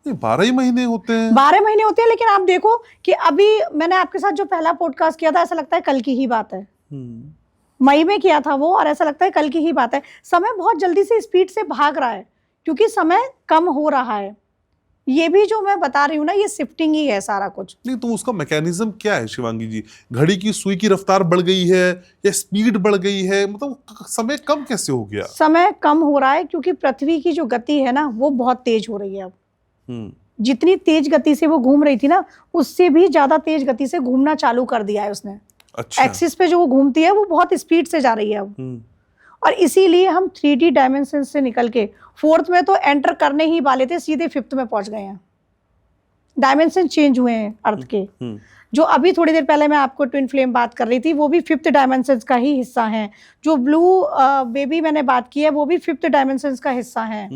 12 ही महीने होते हैं। 12 महीने होते हैं, लेकिन आप देखो कि अभी मैंने आपके साथ जो पहला पॉडकास्ट किया था, ऐसा लगता है कल की ही बात है। मई में किया था वो, और ऐसा लगता है कल की ही बात है। समय बहुत जल्दी से स्पीड से भाग रहा है, क्योंकि समय कम हो रहा है। ये भी जो मैं बता रही हूँ ना, ये शिफ्टिंग ही है सारा कुछ। नहीं तो उसका मैकेनिज्म क्या है शिवांगी जी? घड़ी की सुई की रफ्तार बढ़ गई है या स्पीड बढ़ गई है? मतलब समय कम कैसे हो गया? समय कम हो रहा है क्योंकि पृथ्वी की जो गति है ना, वो बहुत तेज हो रही है अब। जितनी तेज गति से वो घूम रही थी ना, उससे भी ज्यादा तेज गति से घूमना चालू कर दिया है उसने। अच्छा। एक्सिस पे जो वो घूमती है, वो बहुत स्पीड से जा रही है अब। और इसीलिए हम 3D डायमेंशन से निकल के 4th में तो एंटर करने ही वाले थे, सीधे 5th में पहुंच गए हैं। डायमेंशन चेंज हुए हैं अर्थ के। जो अभी थोड़ी देर पहले मैं आपको ट्विन फ्लेम बात कर रही थी, वो भी 5th डायमेंशन का ही हिस्सा है। जो ब्लू बेबी मैंने बात की है, वो भी 5th डायमेंशन का हिस्सा है।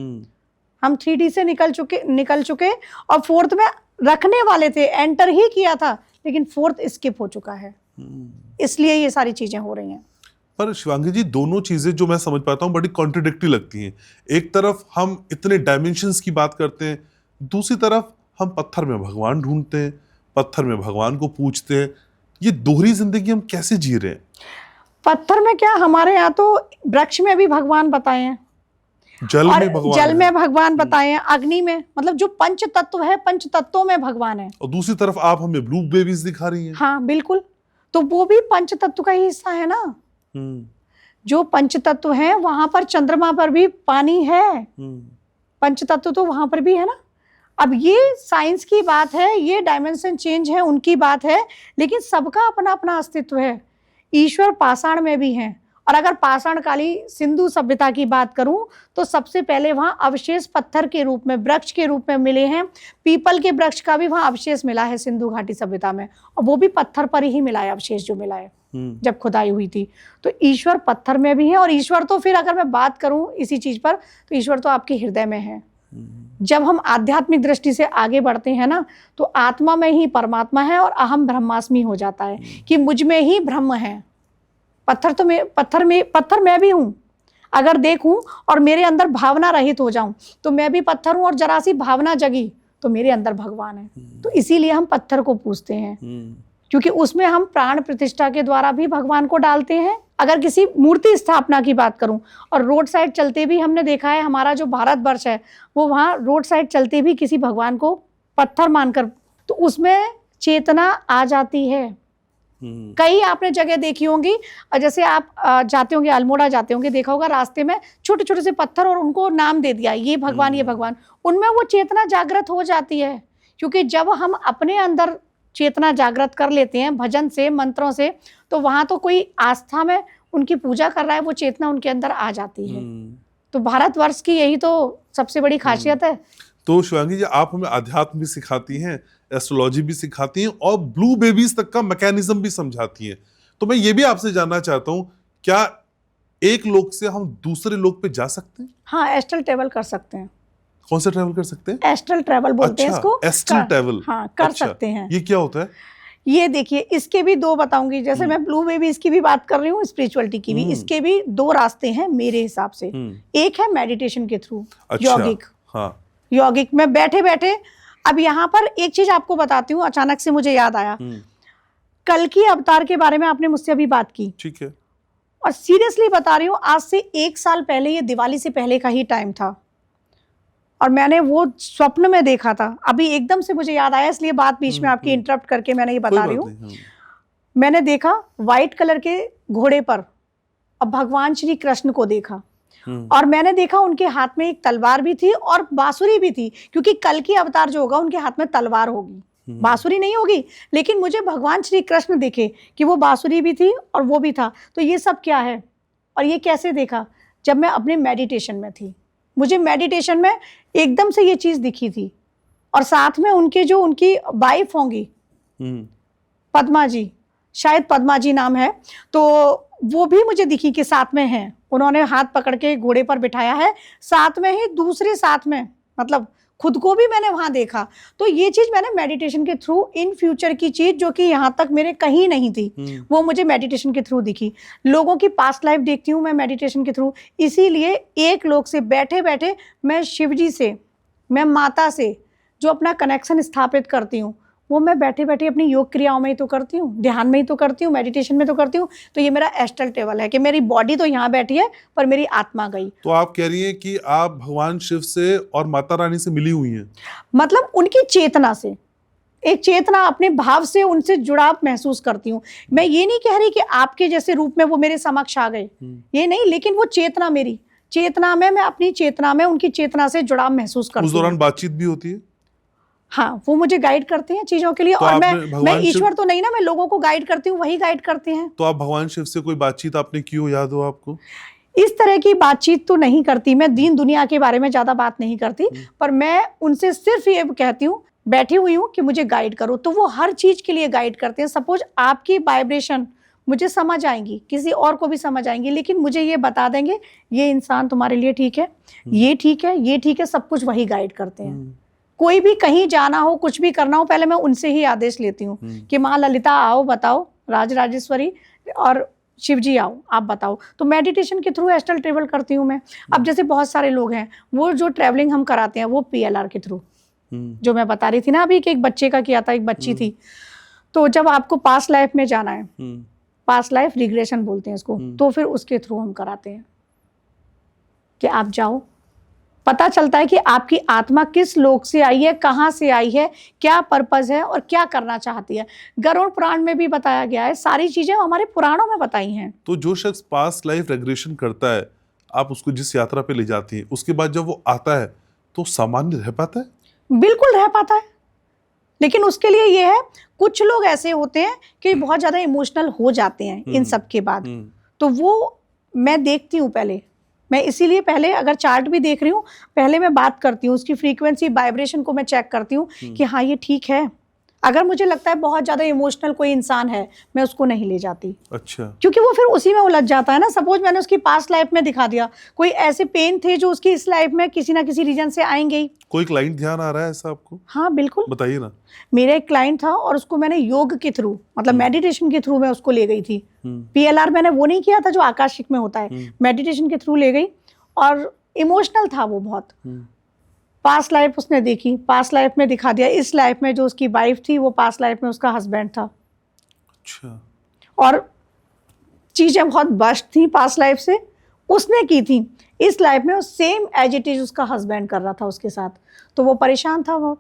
हम 3D से निकल चुके और 4th में रखने वाले थे, एंटर ही किया था, लेकिन 4th स्किप हो चुका है। इसलिए ये सारी चीजें हो रही हैं। पर शिवांगी जी, दोनों चीजें जो मैं समझ पाता हूँ बड़ी कॉन्ट्रडिक्टरी लगती हैं। एक तरफ हम इतने डायमेंशंस की बात करते हैं, दूसरी तरफ हम पत्थर में भगवान ढूंढते हैं, पत्थर में भगवान को पूछते हैं। ये दोहरी जिंदगी हम कैसे जी रहे हैं? पत्थर में क्या, हमारे यहाँ तो वृक्ष में भी भगवान बताए हैं, जल में भगवान, जल में भगवान बताए हैं, अग्नि में, मतलब जो पंच तत्व है, पंच तत्वों में भगवान है। और दूसरी तरफ आप हमें ब्लू बेबीज दिखा रही हैं। हाँ बिल्कुल, तो वो भी पंच तत्व का ही हिस्सा है ना। जो पंच तत्व है, वहां पर चंद्रमा पर भी पानी है। पंच तत्व तो वहां पर भी है ना। अब ये साइंस की बात है, ये डायमेंशन चेंज है उनकी बात है, लेकिन सबका अपना अपना अस्तित्व है। ईश्वर पाषाण में भी है, और अगर पाषाण काली सिंधु सभ्यता की बात करूं, तो सबसे पहले वहां अवशेष पत्थर के रूप में, वृक्ष के रूप में मिले हैं। पीपल के वृक्ष का भी वहां अवशेष मिला है सिंधु घाटी सभ्यता में, और वो भी पत्थर पर ही मिला है, अवशेष जो मिला है जब खुदाई हुई थी। तो ईश्वर पत्थर में भी है, और ईश्वर तो फिर अगर मैं बात करूं इसी चीज पर, तो ईश्वर तो आपके हृदय में है। जब हम आध्यात्मिक दृष्टि से आगे बढ़ते हैं ना, तो आत्मा में ही परमात्मा है, और अहम ब्रह्मास्मि हो जाता है कि मुझ में ही ब्रह्म है। पत्थर मैं भी हूं। अगर देखूं और मेरे अंदर भावना रहित हो जाऊं, तो मैं भी पत्थर हूं, और जरा सी भावना जगी तो मेरे अंदर भगवान है। तो इसीलिए हम पत्थर को पूजते हैं, क्योंकि उसमें हम प्राण प्रतिष्ठा के द्वारा भी भगवान को डालते हैं। अगर किसी मूर्ति स्थापना की बात करूं, और रोड साइड चलते भी हमने देखा है, हमारा जो भारतवर्ष है, वो वहां रोड साइड चलते भी किसी भगवान को पत्थर मानकर, तो उसमें चेतना आ जाती है। कई आपने जगह देखी होंगी, जैसे आप जाते होंगे, अल्मोड़ा जाते होंगे, देखा होगा रास्ते में छोटे छोटे से पत्थर, और उनको नाम दे दिया, ये भगवान ये भगवान। उनमें वो चेतना जागृत हो जाती है, क्योंकि जब हम अपने अंदर चेतना जागृत कर लेते हैं भजन से, मंत्रों से, तो वहां तो कोई आस्था में उनकी पूजा कर रहा है, वो चेतना उनके अंदर आ जाती है। तो भारतवर्ष की यही तो सबसे बड़ी खासियत है। तो शिवांगी जी, आप हमें अध्यात्म भी सिखाती हैं, एस्ट्रोलॉजी भी सिखाती हैं, और ब्लू बेबीज तक का मैकेनिज्म भी समझाती हैं। तो मैं ये भी आपसे जानना चाहता हूँ, क्या एक लोक से हम दूसरे लोक पे जा सकते हैं? हाँ, एस्ट्रल ट्रेवल कर सकते हैं। कौन सा ट्रैवल कर सकते हैं? एस्ट्रल ट्रैवल बोलते हैं इसको। एस्ट्रल ट्रैवल, हाँ, कर सकते हैं। ये क्या होता है? ये देखिए, इसके भी 2 बताऊंगी। जैसे मैं ब्लू बेबी इसकी भी बात कर रही हूँ, स्पिरिचुअलिटी की भी, इसके भी 2 रास्ते हैं मेरे हिसाब से। एक है मेडिटेशन के थ्रू, यौगिक। हाँ, यौगिक में बैठे बैठे। अब यहाँ पर एक चीज आपको बताती हूँ, अचानक से मुझे याद आया। कल की अवतार के बारे में आपने मुझसे अभी बात की, ठीक है, और सीरियसली बता रही हूँ, आज से 1 साल पहले, ये दिवाली से पहले का ही टाइम था, और मैंने वो स्वप्न में देखा था। अभी एकदम से मुझे याद आया, इसलिए बात बीच में आपकी इंटरप्ट करके मैंने ये बता रही हूँ। मैंने देखा व्हाइट कलर के घोड़े पर, और भगवान श्री कृष्ण को देखा, और मैंने देखा उनके हाथ में एक तलवार भी थी और बांसुरी भी थी, क्योंकि कल की अवतार जो होगा उनके हाथ में तलवार होगी, बांसुरी नहीं होगी। लेकिन मुझे भगवान श्री कृष्ण दिखे कि वो बांसुरी भी थी और वो भी था। तो ये सब क्या है, और ये कैसे देखा? जब मैं अपने मेडिटेशन में थी, मुझे मेडिटेशन में एकदम से ये चीज दिखी थी, और साथ में उनके जो उनकी वाइफ होंगी, पद्मा जी, शायद पद्मा जी नाम है, तो वो भी मुझे दिखी कि साथ में हैं, उन्होंने हाथ पकड़ के घोड़े पर बिठाया है, साथ में ही दूसरे साथ में, मतलब खुद को भी मैंने वहां देखा। तो ये चीज मैंने मेडिटेशन के थ्रू, इन फ्यूचर की चीज जो कि यहाँ तक मेरे कहीं नहीं थी, वो मुझे मेडिटेशन के थ्रू दिखी। लोगों की पास्ट लाइफ देखती हूँ मैं मेडिटेशन के थ्रू, इसीलिए एक लोग से बैठे बैठे मैं शिव जी से, मैं माता से जो अपना कनेक्शन स्थापित करती हूँ, वो मैं बैठे बैठे अपनी योग क्रियाओं में ही तो करती हूँ, ध्यान में ही तो करती हूँ, मेडिटेशन में तो करती हूँ। तो ये मेरा एस्ट्रल ट्रेवल है कि मेरी बॉडी तो यहाँ बैठी है पर मेरी आत्मा गई। तो आप कह रही हैं कि आप भगवान शिव से और माता रानी से मिली हुई हैं? मतलब उनकी चेतना से, एक चेतना, अपने भाव से उनसे जुड़ाव महसूस करती हूँ। मैं ये नहीं कह रही कि आपके जैसे रूप में वो मेरे समक्ष आ गए, ये नहीं, लेकिन वो चेतना, मेरी चेतना में, मैं अपनी चेतना में उनकी चेतना से जुड़ाव महसूस करती हूँ। उस दौरान बातचीत भी होती है? हाँ, वो मुझे गाइड करते हैं चीजों के लिए। तो और आपने मैं ईश्वर तो नहीं ना, मैं लोगों को गाइड करती हूँ, वही गाइड करते हैं। तो आप भगवान शिव से कोई बातचीत आपने की हो, याद हो आपको? इस तरह की बातचीत तो नहीं करती मैं, दीन दुनिया के बारे में ज्यादा बात नहीं करती, पर मैं उनसे सिर्फ ये कहती हूँ, बैठी हुई हूँ कि मुझे गाइड करो, तो वो हर चीज के लिए गाइड करते हैं। सपोज आपकी वाइब्रेशन मुझे समझ आएंगी, किसी और को भी समझ आएंगी, लेकिन मुझे ये बता देंगे ये इंसान तुम्हारे लिए ठीक है, ये ठीक है, ये ठीक है, सब कुछ वही गाइड करते हैं। कोई भी कहीं जाना हो, कुछ भी करना हो, पहले मैं उनसे ही आदेश लेती हूँ कि माँ ललिता आओ, बताओ, राजराजेश्वरी और शिव जी आओ, आप बताओ। तो मेडिटेशन के थ्रू एस्ट्रल ट्रेवल करती हूँ मैं। अब जैसे बहुत सारे लोग हैं, वो जो ट्रेवलिंग हम कराते हैं वो PLR के थ्रू, जो मैं बता रही थी ना अभी कि एक बच्चे का किया था, एक बच्ची थी। तो जब आपको पास्ट लाइफ में जाना है, पास्ट लाइफ रिग्रेशन बोलते हैं इसको, तो फिर उसके थ्रू हम कराते हैं कि आप जाओ, पता चलता है कि आपकी आत्मा किस लोक से आई है, कहाँ से आई है, क्या पर्पस है और क्या करना चाहती है। गरुड़ पुराण में भी बताया गया है, सारी चीजें हमारे पुराणों में बताई हैं। तो जो शख्स पास्ट लाइफ रेग्रेशन करता है, आप उसको जिस यात्रा पे ले जाती हैं, उसके बाद जब वो आता है तो सामान्य रह पाता है? बिल्कुल रह पाता है, लेकिन उसके लिए ये है, कुछ लोग ऐसे होते हैं कि बहुत ज्यादा इमोशनल हो जाते हैं इन सब के बाद। तो वो मैं देखती हूँ पहले, मैं इसीलिए पहले अगर चार्ट भी देख रही हूँ, पहले मैं बात करती हूँ, उसकी फ्रीक्वेंसी, वाइब्रेशन को मैं चेक करती हूँ कि हाँ ये ठीक है। अगर मुझे लगता है बहुत ज्यादा इमोशनल कोई इंसान है, मैं उसको नहीं ले जाती। अच्छा। क्योंकि वो फिर उसी में उलझ जाता है ना। सपोज मैंने उसकी पास्ट लाइफ में दिखा दिया, कोई ऐसे पेन थे जो उसकी इस लाइफ में किसी ना किसी रीजन से आएंगे ही। कोई क्लाइंट ध्यान आ रहा है ऐसा आपको? हाँ बिल्कुल, बताइए ना। मेरा एक क्लाइंट था और उसको मैंने योग के थ्रू, मतलब मेडिटेशन के थ्रू मैं उसको ले गई थी। PLR मैंने वो नहीं किया था जो आकाशिक में होता है, मेडिटेशन के थ्रू ले गई। और इमोशनल था वो बहुत। पास्ट लाइफ उसने देखी, पास्ट लाइफ में दिखा दिया, इस लाइफ में जो उसकी वाइफ थी वो पास्ट लाइफ में उसका हस्बैंड था। अच्छा। और चीजें बहुत बस्ट थी पास्ट लाइफ से, उसने की थी, इस लाइफ में वो सेम एज इट इज उसका हस्बैंड कर रहा था उसके साथ। तो वो परेशान था वो,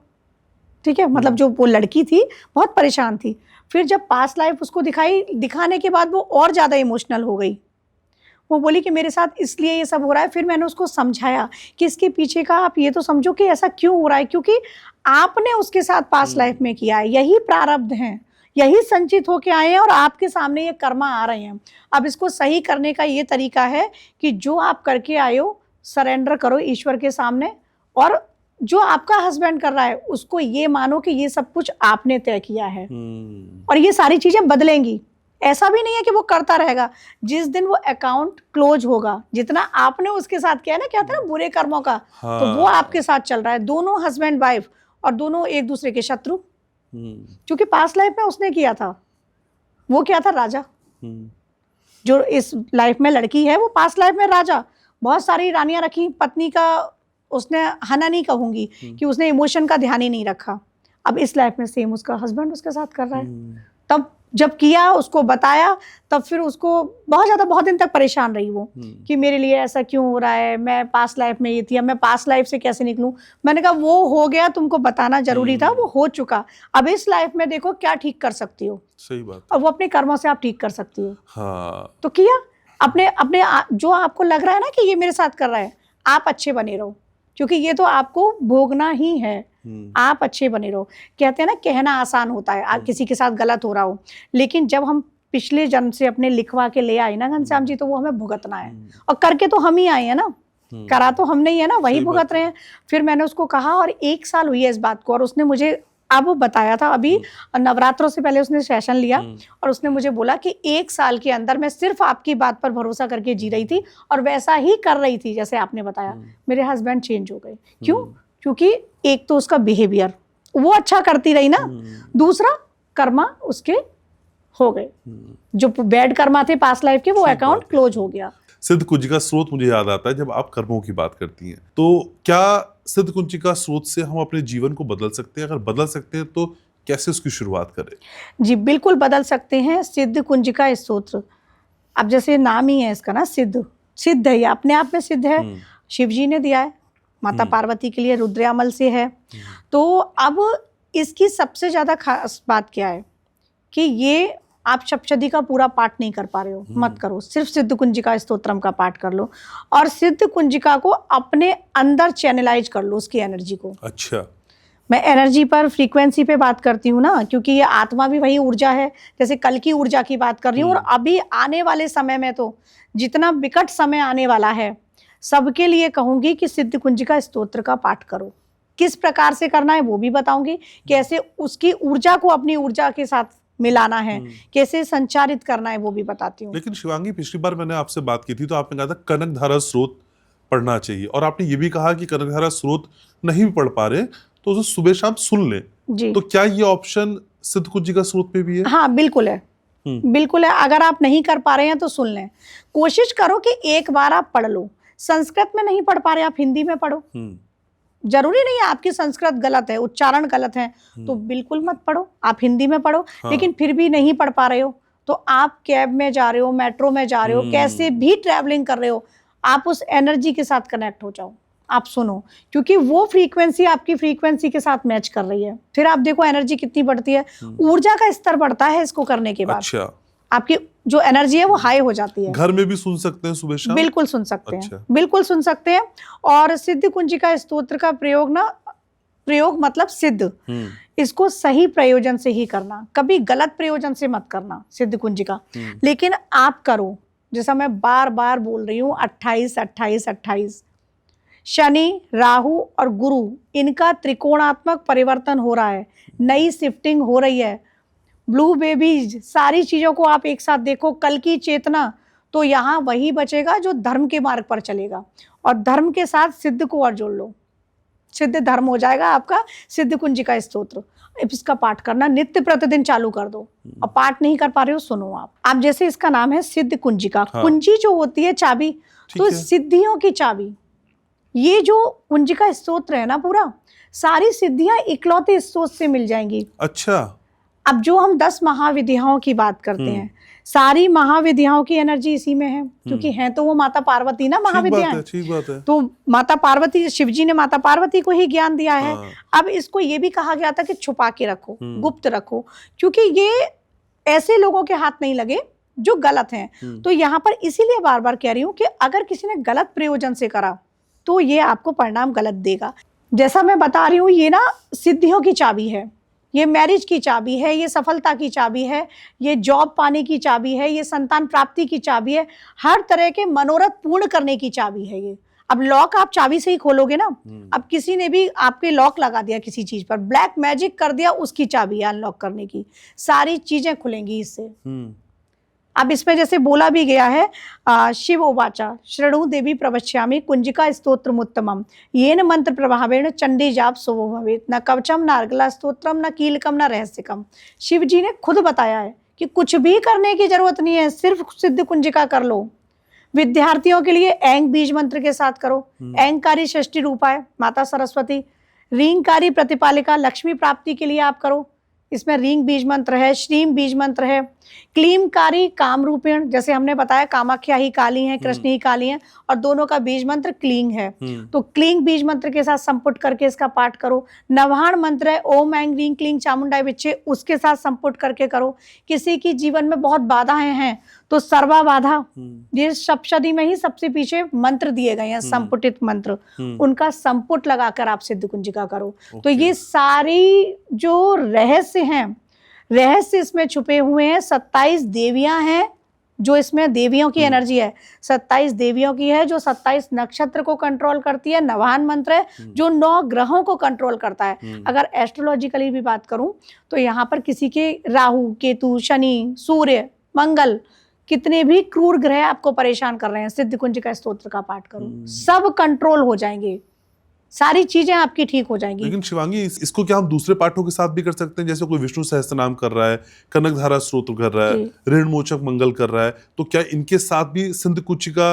ठीक है, मतलब जो वो लड़की थी बहुत परेशान थी। फिर जब पास्ट लाइफ उसको दिखाने के बाद वो और ज्यादा इमोशनल हो गई। वो बोली कि मेरे साथ इसलिए ये सब हो रहा है। फिर मैंने उसको समझाया कि इसके पीछे का आप ये तो समझो कि ऐसा क्यों हो रहा है, क्योंकि आपने उसके साथ पास्ट लाइफ में किया है, यही प्रारब्ध हैं, यही संचित होके आए हैं और आपके सामने ये कर्मा आ रहे हैं। अब इसको सही करने का ये तरीका है कि जो आप करके आए हो सरेंडर करो ईश्वर के सामने, और जो आपका हस्बैंड कर रहा है उसको ये मानो कि ये सब कुछ आपने तय किया है और ये सारी चीजें बदलेंगी। ऐसा भी नहीं है कि वो करता रहेगा। जिस दिन वो अकाउंट क्लोज होगा, जितना आपने उसके साथ किया ना, क्या था ना, बुरे कर्मों का, तो वो आपके साथ चल रहा है। दोनों हस्बैंड वाइफ और दोनों एक दूसरे के शत्रु, क्योंकि पास्ट लाइफ में उसने किया था। वो क्या था, राजा। जो इस लाइफ में लड़की है वो पास्ट लाइफ में राजा। बहुत सारी रानियां रखी, पत्नी का उसने हना नहीं कहूंगी कि उसने इमोशन का ध्यान ही नहीं रखा। अब इस लाइफ में सेम उसका हस्बैंड उसके साथ कर रहा है। तब जब किया, उसको बताया, तब फिर उसको बहुत दिन तक परेशान रही वो कि मेरे लिए ऐसा क्यों हो रहा है, मैं पास्ट लाइफ में ये थी, अब मैं पास्ट लाइफ से कैसे निकलूं। मैंने कहा वो हो गया, तुमको बताना जरूरी था, वो हो चुका। अब इस लाइफ में देखो क्या ठीक कर सकती हो। सही बात। और वो अपने कर्मों से आप ठीक कर सकती हो। हाँ। तो किया अपने जो आपको लग रहा है ना कि ये मेरे साथ कर रहा है, आप अच्छे बने रहो, क्योंकि ये तो आपको भोगना ही है। आप अच्छे बने रहो। कहते हैं ना, कहना आसान होता है, किसी के साथ गलत हो रहा हो, लेकिन जब हम पिछले जन्म से अपने लिखवा के ले आए ना घनश्याम जी, तो वो हमें भुगतना है। और करके तो हम ही आए हैं ना, करा तो हमने ही है ना, वही भुगत रहे हैं। फिर मैंने उसको कहा, और 1 साल हुई है इस बात को, और उसने मुझे अब वो बताया था अभी नवरात्रों से पहले उसने सेशन लिया और उसने मुझे बोला कि 1 साल के अंदर मैं सिर्फ आपकी बात पर भरोसा करके जी रही थी और वैसा ही कर रही थी जैसे आपने बताया। मेरे हस्बैंड चेंज हो गए। क्यों? क्योंकि एक तो उसका बिहेवियर वो अच्छा करती रही ना, दूसरा कर्मा उसके हो गए, जो बैड कर्मा थे पास्ट लाइफ के वो अकाउंट क्लोज हो गया। सिद्ध कुंजिका स्रोत मुझे याद आता है जब आप कर्मों की बात करती हैं, तो क्या सिद्ध कुंजिका स्रोत से हम अपने जीवन को बदल सकते हैं? अगर बदल सकते हैं तो कैसे उसकी शुरुआत करें? जी बिल्कुल बदल सकते हैं। सिद्ध कुंजिका स्तोत्र, अब जैसे नाम ही है इसका ना, सिद्ध, सिद्ध है, ये अपने आप में सिद्ध है। शिव जी ने दिया है, माता पार्वती के लिए रुद्रयामल से है। तो अब इसकी सबसे ज्यादा खास बात क्या है कि ये आप सप्तशती का पूरा पाठ नहीं कर पा रहे हो, मत करो, सिर्फ सिद्ध कुंजिका स्तोत्रम का पाठ कर लो और सिद्ध कुंजिका को अपने अंदर चैनलाइज कर लो, उसकी एनर्जी को। अच्छा, मैं एनर्जी पर, फ्रीक्वेंसी पे बात करती हूँ ना, क्योंकि ये आत्मा भी वही ऊर्जा है, जैसे कल की ऊर्जा की बात कर रही हूँ। और अभी आने वाले समय में तो जितना विकट समय आने वाला है, सबके लिए कहूंगी कि सिद्ध कुंजिका स्तोत्र का पाठ करो। किस प्रकार से करना है वो भी बताऊंगी, कैसे उसकी ऊर्जा को अपनी ऊर्जा के साथ मिलाना है, कैसे संचारित करना है वो भी बताती हूँ। लेकिन शिवांगी, पिछली बार मैंने आपसे बात की थी तो आपने कहा था कनक धारा स्रोत पढ़ना चाहिए, और आपने ये भी कहा कि कनक धारा स्रोत नहीं पढ़ पा रहे तो उसे सुबह शाम सुन लें। जी, तो क्या ये ऑप्शन सिद्ध कुंजिका स्रोत पे भी है? हाँ बिल्कुल है, बिल्कुल है। अगर आप नहीं कर पा रहे हैं तो सुन लें। कोशिश करो कि एक बार आप पढ़ लो। संस्कृत में नहीं पढ़ पा रहे आप हिंदी में पढ़ो। जरूरी नहीं है आपकी संस्कृत गलत है, उच्चारण गलत है तो बिल्कुल मत पढ़ो, आप हिंदी में पढ़ो। हाँ। लेकिन फिर भी नहीं पढ़ पा रहे हो तो आप कैब में जा रहे हो, मेट्रो में जा रहे हो, कैसे भी ट्रैवलिंग कर रहे हो, आप उस एनर्जी के साथ कनेक्ट हो जाओ, आप सुनो, क्योंकि वो फ्रीक्वेंसी आपकी फ्रीक्वेंसी के साथ मैच कर रही है। फिर आप देखो एनर्जी कितनी बढ़ती है, ऊर्जा का स्तर बढ़ता है इसको करने के बाद। अच्छा, आपकी जो एनर्जी है वो हाई हो जाती है। घर में भी सुन सकते हैं सुबह शाम? बिल्कुल सुन सकते अच्छा। हैं, बिल्कुल सुन सकते हैं। और सिद्ध कुंजिका स्तोत्र का प्रयोग ना, प्रयोग मतलब सिद्ध, इसको सही प्रयोजन से ही करना, कभी गलत प्रयोजन से मत करना सिद्ध कुंजिका। लेकिन आप करो, जैसा मैं बार बार बोल रही हूँ, 28 28 28 शनि, राहु और गुरु, इनका त्रिकोणात्मक परिवर्तन हो रहा है, नई शिफ्टिंग हो रही है। ब्लू बेबीज, सारी चीजों को आप एक साथ देखो, कल की चेतना, तो यहाँ वही बचेगा जो धर्म के मार्ग पर चलेगा। और धर्म के साथ सिद्ध को और जोड़ लो, सिद्ध धर्म हो जाएगा आपका। सिद्ध कुंजिका स्तोत्र, इसका पाठ करना नित्य प्रतिदिन चालू कर दो। और पाठ नहीं कर पा रहे हो, सुनो आप जैसे इसका नाम है सिद्ध कुंजिका। हाँ। कुंजी जो होती है चाबी, तो सिद्धियों की चाबी, ये जो कुंजिका स्तोत्र है ना, पूरा सारी सिद्धियां इकलौते स्तोत्र से मिल जाएंगी। अच्छा, अब जो हम 10 महाविद्याओं की बात करते हैं, सारी महाविद्याओं की एनर्जी इसी में है, क्योंकि हैं तो वो माता पार्वती ना महाविद्या। ठीक बात है। तो माता पार्वती, शिव जी ने माता पार्वती को ही ज्ञान दिया है। हाँ। अब इसको ये भी कहा गया था कि छुपा के रखो, गुप्त रखो, क्योंकि ये ऐसे लोगों के हाथ नहीं लगे जो गलत हैं। तो यहाँ पर इसीलिए बार बार कह रही हूँ कि अगर किसी ने गलत प्रयोजन से करा तो ये आपको परिणाम गलत देगा। जैसा मैं बता रही हूँ, ये ना सिद्धियों की चाबी है, ये मैरिज की चाबी है, ये सफलता की चाबी है, ये जॉब पाने की चाबी है, ये संतान प्राप्ति की चाबी है, हर तरह के मनोरथ पूर्ण करने की चाबी है ये। अब लॉक आप चाबी से ही खोलोगे ना। अब किसी ने भी आपके लॉक लगा दिया किसी चीज पर, ब्लैक मैजिक कर दिया, उसकी चाबी है अनलॉक करने की, सारी चीजें खुलेंगी इससे। अब इसमें जैसे बोला भी गया है, शिव उवाचा शृणु देवी प्रवक्ष्यामि कुंजिका स्तोत्रमुत्तमम येन मंत्र प्रभावेण चंडी जाप शुभो भवेत् न कवचम न अर्गला स्तोत्रम न कीलकम न रहस्यकम। शिव जी ने खुद बताया है कि कुछ भी करने की जरूरत नहीं है, सिर्फ सिद्ध कुंजिका कर लो। विद्यार्थियों के लिए ऐंग बीज मंत्र के साथ करो। ऐंगकारी षष्ठी रूपा है माता सरस्वती, रींगकारी प्रतिपालिका लक्ष्मी प्राप्ति के लिए आप करो। इसमें रींग बीज मंत्र है, श्रीम बीज मंत्र है, क्लीमकारी काम रूपेण, जैसे हमने बताया कामाख्या ही काली हैं, कृष्ण ही काली हैं, और दोनों का बीज मंत्र क्लींग है। तो क्लींग बीज मंत्र के साथ संपुट करके इसका पाठ करो। नवाहन मंत्र है ओम ऐंग रींग क्लींग चामुंडाय विच्चे, उसके साथ संपुट करके करो। किसी की जीवन में बहुत बाधाएं हैं तो सर्वा बाधा, ये सप्तशती में ही सबसे पीछे मंत्र दिए गए हैं, संपुटित मंत्र, उनका संपुट लगाकर आप सिद्ध कुंजिका करो। तो ये सारी जो रहस्य हैं, रहस्य इसमें छुपे हुए हैं। 27 देवियां हैं जो इसमें देवियों की एनर्जी है, 27 देवियों की है, जो 27 नक्षत्र को कंट्रोल करती है। नवाहन मंत्र है जो 9 ग्रहों को कंट्रोल करता है। अगर एस्ट्रोलॉजिकली भी बात करूं तो यहाँ पर किसी के राहु, केतु, शनि, सूर्य, मंगल, कितने भी क्रूर ग्रह आपको परेशान कर रहे हैं, सिद्ध कुंजिका स्तोत्र का पाठ करो, सब कंट्रोल हो जाएंगे, सारी चीजें आपकी ठीक हो जाएंगी। लेकिन शिवांगी, इसको क्या हम दूसरे पाठों के साथ भी कर सकते हैं? जैसे कोई विष्णु सहस्त्रनाम कर रहा है, कनकधारा स्तोत्र कर रहा है, ऋणमोचक मंगल कर रहा है, तो क्या इनके साथ भी सिद्ध कुंजिका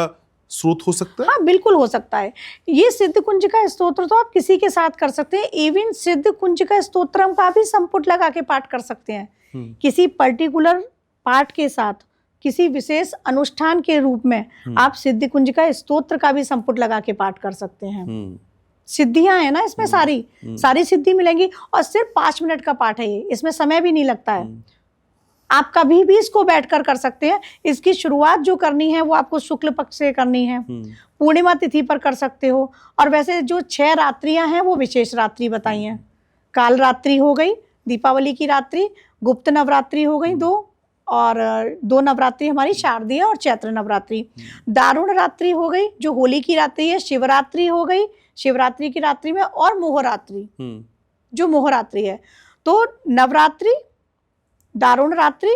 स्रोत हो सकता है? हाँ, बिल्कुल हो सकता है। ये सिद्ध कुंजिका स्तोत्र तो आप किसी के साथ कर सकते हैं। इवन सिद्ध कुंजिका स्तोत्रम का भी संपुट लगा के पाठ कर सकते हैं। किसी पर्टिकुलर पाठ के साथ, किसी विशेष अनुष्ठान के रूप में आप सिद्ध कुंजिका स्तोत्र का भी संपुट लगा के पाठ कर सकते हैं। सिद्धियां है ना इसमें, सारी सिद्धि मिलेंगी। और सिर्फ 5 मिनट का पाठ है ये, इसमें समय भी नहीं लगता है। आप कभी भी इसको बैठकर कर सकते हैं। इसकी शुरुआत जो करनी है वो आपको शुक्ल पक्ष से करनी है, पूर्णिमा तिथि पर कर सकते हो। और वैसे जो 6 रात्रियां हैं वो विशेष रात्रि बताई हैं। काल रात्रि हो गई, दीपावली की रात्रि, गुप्त नवरात्रि हो गई 2, और 2 नवरात्रि हमारी शारदीय और चैत्र नवरात्रि। दारुण रात्रि हो गई जो होली की रात्रि है, शिवरात्रि हो गई शिवरात्रि की रात्रि में, और मोहरात्रि जो मोहरात्रि है। तो नवरात्रि, दारुण रात्रि,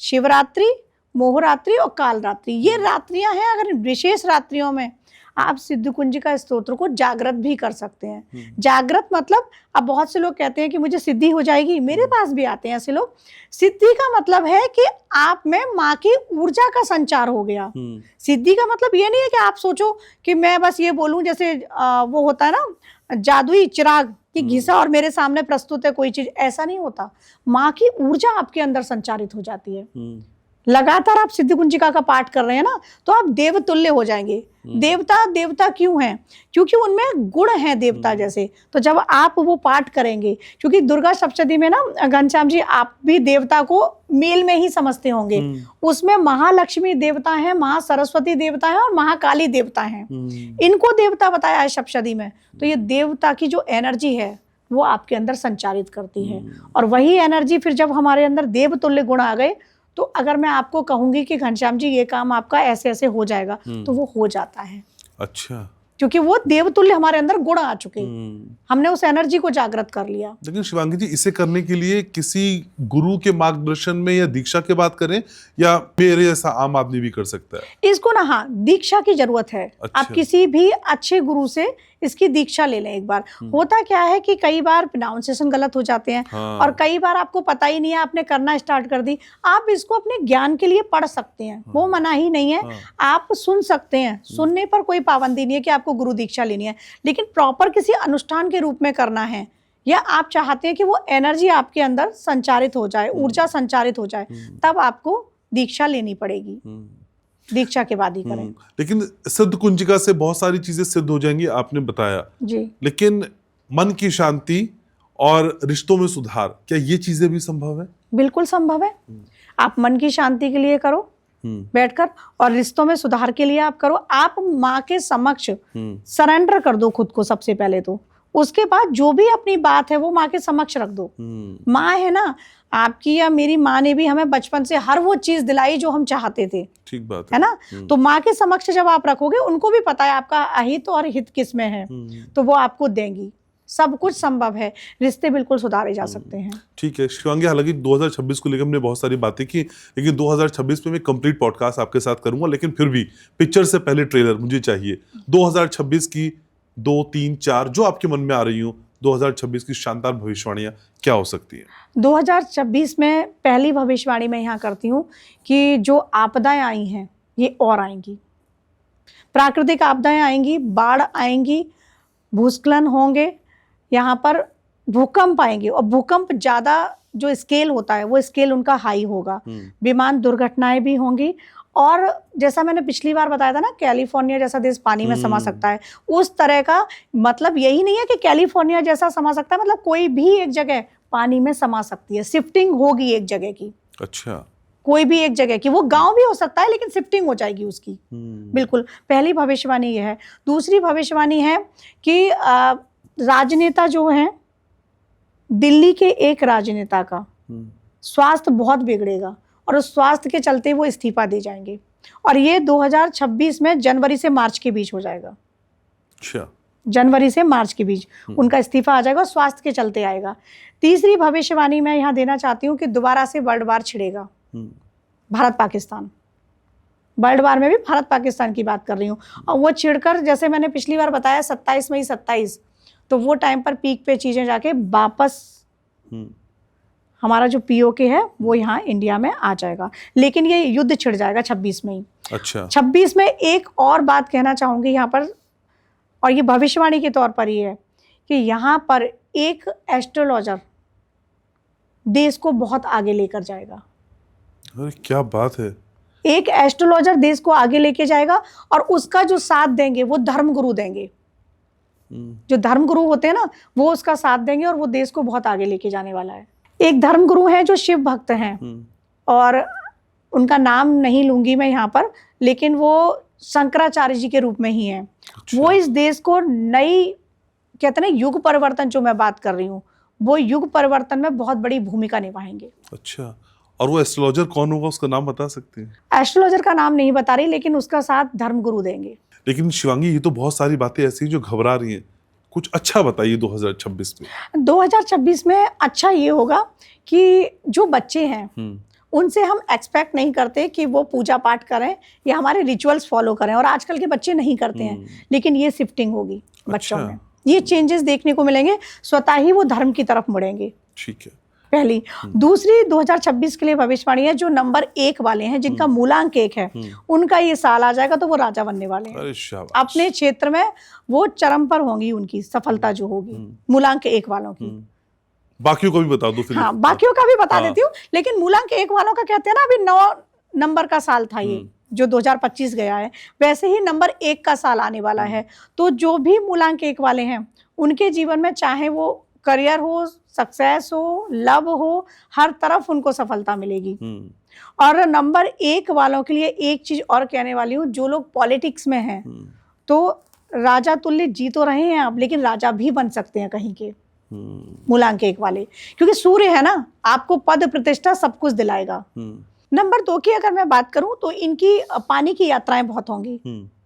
शिवरात्रि, मोहरात्रि और काल रात्रि, ये रात्रियां हैं। अगर विशेष रात्रियों में आप सिद्ध कुंजिका स्तोत्र को जागृत भी कर सकते हैं। जागृत मतलब, अब बहुत से लोग कहते हैं कि मुझे सिद्धि हो जाएगी, मेरे पास भी आते हैं ऐसे लोग। सिद्धि का मतलब है कि आप में माँ की ऊर्जा का संचार हो गया। सिद्धि का मतलब ये नहीं है कि आप सोचो कि मैं बस ये बोलूं, जैसे वो होता है ना जादुई चिराग कि घिसा और मेरे सामने प्रस्तुत है कोई चीज, ऐसा नहीं होता। माँ की ऊर्जा आपके अंदर संचारित हो जाती है। लगातार आप सिद्ध कुंजिका का पाठ कर रहे हैं ना, तो आप देवतुल्य हो जाएंगे। देवता क्यों हैं? क्योंकि उनमें गुण हैं देवता जैसे। तो जब आप वो पाठ करेंगे, क्योंकि दुर्गा सप्तशती में ना घनश्याम जी, आप भी देवता को मेल में ही समझते होंगे। उसमें महालक्ष्मी देवता है, महासरस्वती देवता है और महाकाली देवता है। इनको देवता बताया है सप्तशती में। तो ये देवता की जो एनर्जी है वो आपके अंदर संचारित करती है। और वही एनर्जी फिर जब हमारे अंदर देवतुल्य गुण आ गए, तो अगर मैं आपको कहूंगी कि घनश्याम जी ये काम आपका ऐसे ऐसे हो जाएगा, तो वो हो जाता है। अच्छा, क्योंकि वो देवतुल्य हमारे अंदर गुण आ चुके, हमने उस एनर्जी को जागृत कर लिया। लेकिन शिवांगी जी, इसे करने के लिए किसी गुरु के मार्गदर्शन में या दीक्षा के बात करें, या मेरे जैसा आम आदमी भी कर सकता है इसको? ना, हाँ, दीक्षा की जरूरत है। अच्छा। आप किसी भी अच्छे गुरु से इसकी दीक्षा ले लें एक बार। होता क्या है कि कई बार प्रोनाउंसिएशन गलत हो जाते हैं। हाँ। और कई बार आपको पता ही नहीं है, आपने करना स्टार्ट कर दी। आप इसको अपने ज्ञान के लिए पढ़ सकते हैं, वो मना ही नहीं है। आप सुन सकते हैं, सुनने पर कोई पाबंदी नहीं है कि आपको गुरु दीक्षा लेनी है। लेकिन प्रॉपर किसी अनुष्ठान के रूप में करना है, या आप चाहते हैं कि वो एनर्जी आपके अंदर संचारित हो जाए, ऊर्जा संचारित हो जाए, तब आपको दीक्षा लेनी पड़ेगी। दीक्षा के बाद ही करें। लेकिन सिद्ध कुंजिका से बहुत सारी चीजें सिद्ध हो जाएंगी, आपने बताया जी। लेकिन मन की शांति और रिश्तों में सुधार, क्या ये चीजें भी संभव है? बिल्कुल संभव है। आप मन की शांति के लिए करो बैठकर, और रिश्तों में सुधार के लिए आप करो। आप माँ के समक्ष सरेंडर कर दो खुद को सबसे पहले तो। उसके बाद जो भी अपनी बात है वो माँ के समक्ष रख दो। माँ है ना आपकी, या मेरी माँ ने भी हमें बचपन से हर वो चीज दिलाई जो हम चाहते थे। ठीक बात है ना। तो माँ के समक्ष जब आप रखोगे, उनको भी पता है आपका अहित और हित किस में है, तो वो आपको देंगी। सब कुछ संभव है, रिश्ते बिल्कुल सुधारे जा सकते हैं। ठीक है शिवांगी, हालांकि 2026 को लेकर हमने बहुत सारी बातें की, लेकिन 2026 में मैं कंप्लीट पॉडकास्ट आपके साथ करूंगा। लेकिन फिर भी पिक्चर से पहले ट्रेलर मुझे चाहिए। 2026 की 2, 3, 4 जो आपके मन में आ रही हो, 2026 की शानदार भविष्यवाणियां क्या हो सकती है? 2026 में पहली भविष्यवाणी मैं यहाँ करती हूँ कि जो आपदाएं आई हैं ये और आएंगी। प्राकृतिक आपदाएं आएंगी, बाढ़ आएंगी, भूस्खलन होंगे, यहाँ पर भूकंप आएंगे। और भूकंप ज़्यादा जो स्केल होता है वो स्केल उनका हाई होगा। विमान दुर्घटनाएं भी होंगी। और जैसा मैंने पिछली बार बताया था ना, कैलिफोर्निया जैसा देश पानी में समा सकता है, उस तरह का मतलब यही नहीं है कि कैलिफोर्निया जैसा समा सकता है, मतलब कोई भी एक जगह पानी में समा सकती है। शिफ्टिंग होगी एक जगह की। अच्छा, कोई भी एक जगह की, वो गांव भी हो सकता है लेकिन शिफ्टिंग हो जाएगी उसकी। बिल्कुल, पहली भविष्यवाणी ये है। दूसरी भविष्यवाणी है कि राजनेता जो हैं, दिल्ली के एक राजनेता का स्वास्थ्य बहुत बिगड़ेगा। और उस स्वास्थ्य के चलते वो इस्तीफा दे जाएंगे। और ये 2026 में जनवरी से मार्च के बीच हो जाएगा। अच्छा। जनवरी से मार्च के बीच उनका इस्तीफा आ जाएगा और स्वास्थ्य के चलते आएगा। तीसरी भविष्यवाणी मैं यहाँ देना चाहती हूँ कि दोबारा से वर्ल्ड वार छिड़ेगा, भारत पाकिस्तान। वर्ल्ड वार में भी भारत पाकिस्तान की बात कर रही हूँ। और वो छिड़कर, जैसे मैंने पिछली बार बताया 27 मई 27, तो वो टाइम पर पीक पे चीज़ें जाके वापस हमारा जो पीओके है वो यहाँ इंडिया में आ जाएगा। लेकिन ये युद्ध छिड़ जाएगा 26 में ही। अच्छा। 26 में एक और बात कहना चाहूँगी यहाँ पर, और ये भविष्यवाणी के तौर पर ही है कि यहाँ पर एक एस्ट्रोलॉजर देश को बहुत आगे लेकर जाएगा। अरे क्या बात है। एक एस्ट्रोलॉजर देश को आगे लेके जाएगा और उसका जो साथ देंगे वो धर्मगुरु देंगे। जो धर्मगुरु होते हैं ना, वो उसका साथ देंगे और वो देश को बहुत आगे लेके जाने वाला है। एक धर्मगुरु है जो शिव भक्त हैं, और उनका नाम नहीं लूंगी मैं यहाँ पर, लेकिन वो शंकराचार्य जी के रूप में ही हैं। अच्छा। वो इस देश को नई, कहते हैं ना, युग परिवर्तन जो मैं बात कर रही हूँ, वो युग परिवर्तन में बहुत बड़ी भूमिका निभाएंगे। अच्छा। और वो एस्ट्रोलॉजर कौन होगा, उसका नाम बता सकते हैं? एस्ट्रोलॉजर का नाम नहीं बता रही, लेकिन उसका साथ धर्मगुरु देंगे। लेकिन शिवांगी, ये तो बहुत सारी बातें ऐसी हैं जो घबरा रही हैं, कुछ अच्छा बताइए 2026 में। 2026 में अच्छा ये होगा कि जो बच्चे हैं उनसे हम एक्सपेक्ट नहीं करते कि वो पूजा पाठ करें या हमारे रिचुअल्स फॉलो करें, और आजकल के बच्चे नहीं करते हैं। लेकिन ये शिफ्टिंग होगी बच्चों में, ये चेंजेस देखने को मिलेंगे, स्वतः ही वो धर्म की तरफ मुड़ेंगे। ठीक है। पहली। दूसरी 2026 के लिए भविष्यवाणी है, जो नंबर 1 वाले हैं, जिनका मूलांक 1 है, उनका ये साल आ जाएगा तो वो राजा बनने वाले हैं। अरे शाबाश। अपने क्षेत्र में वो चरम पर होंगी, उनकी सफलता जो होगी मूलांक 1 वालों की। बाकियों को भी बता दो फिर। हाँ, बाकियों का भी बता देती हूँ, लेकिन मूलांक 1 वालों का कहते हैं ना, अभी 9 नंबर का साल था ये जो 2025 गया है, वैसे ही नंबर 1 का साल आने वाला है। तो जो भी मूलांक 1 वाले हैं, उनके जीवन में चाहे वो करियर हो, सक्सेस हो, लव हो, हर तरफ उनको सफलता मिलेगी। और नंबर 1 वालों के लिए एक चीज और कहने वाली हूँ, जो लोग पॉलिटिक्स में हैं, तो राजा तुल्य जी तो रहे हैं आप, लेकिन राजा भी बन सकते हैं कहीं के, मूलांक 1 वाले, क्योंकि सूर्य है ना, आपको पद प्रतिष्ठा सब कुछ दिलाएगा। नंबर 2 की अगर मैं बात करूं तो इनकी पानी की यात्राएं बहुत होंगी,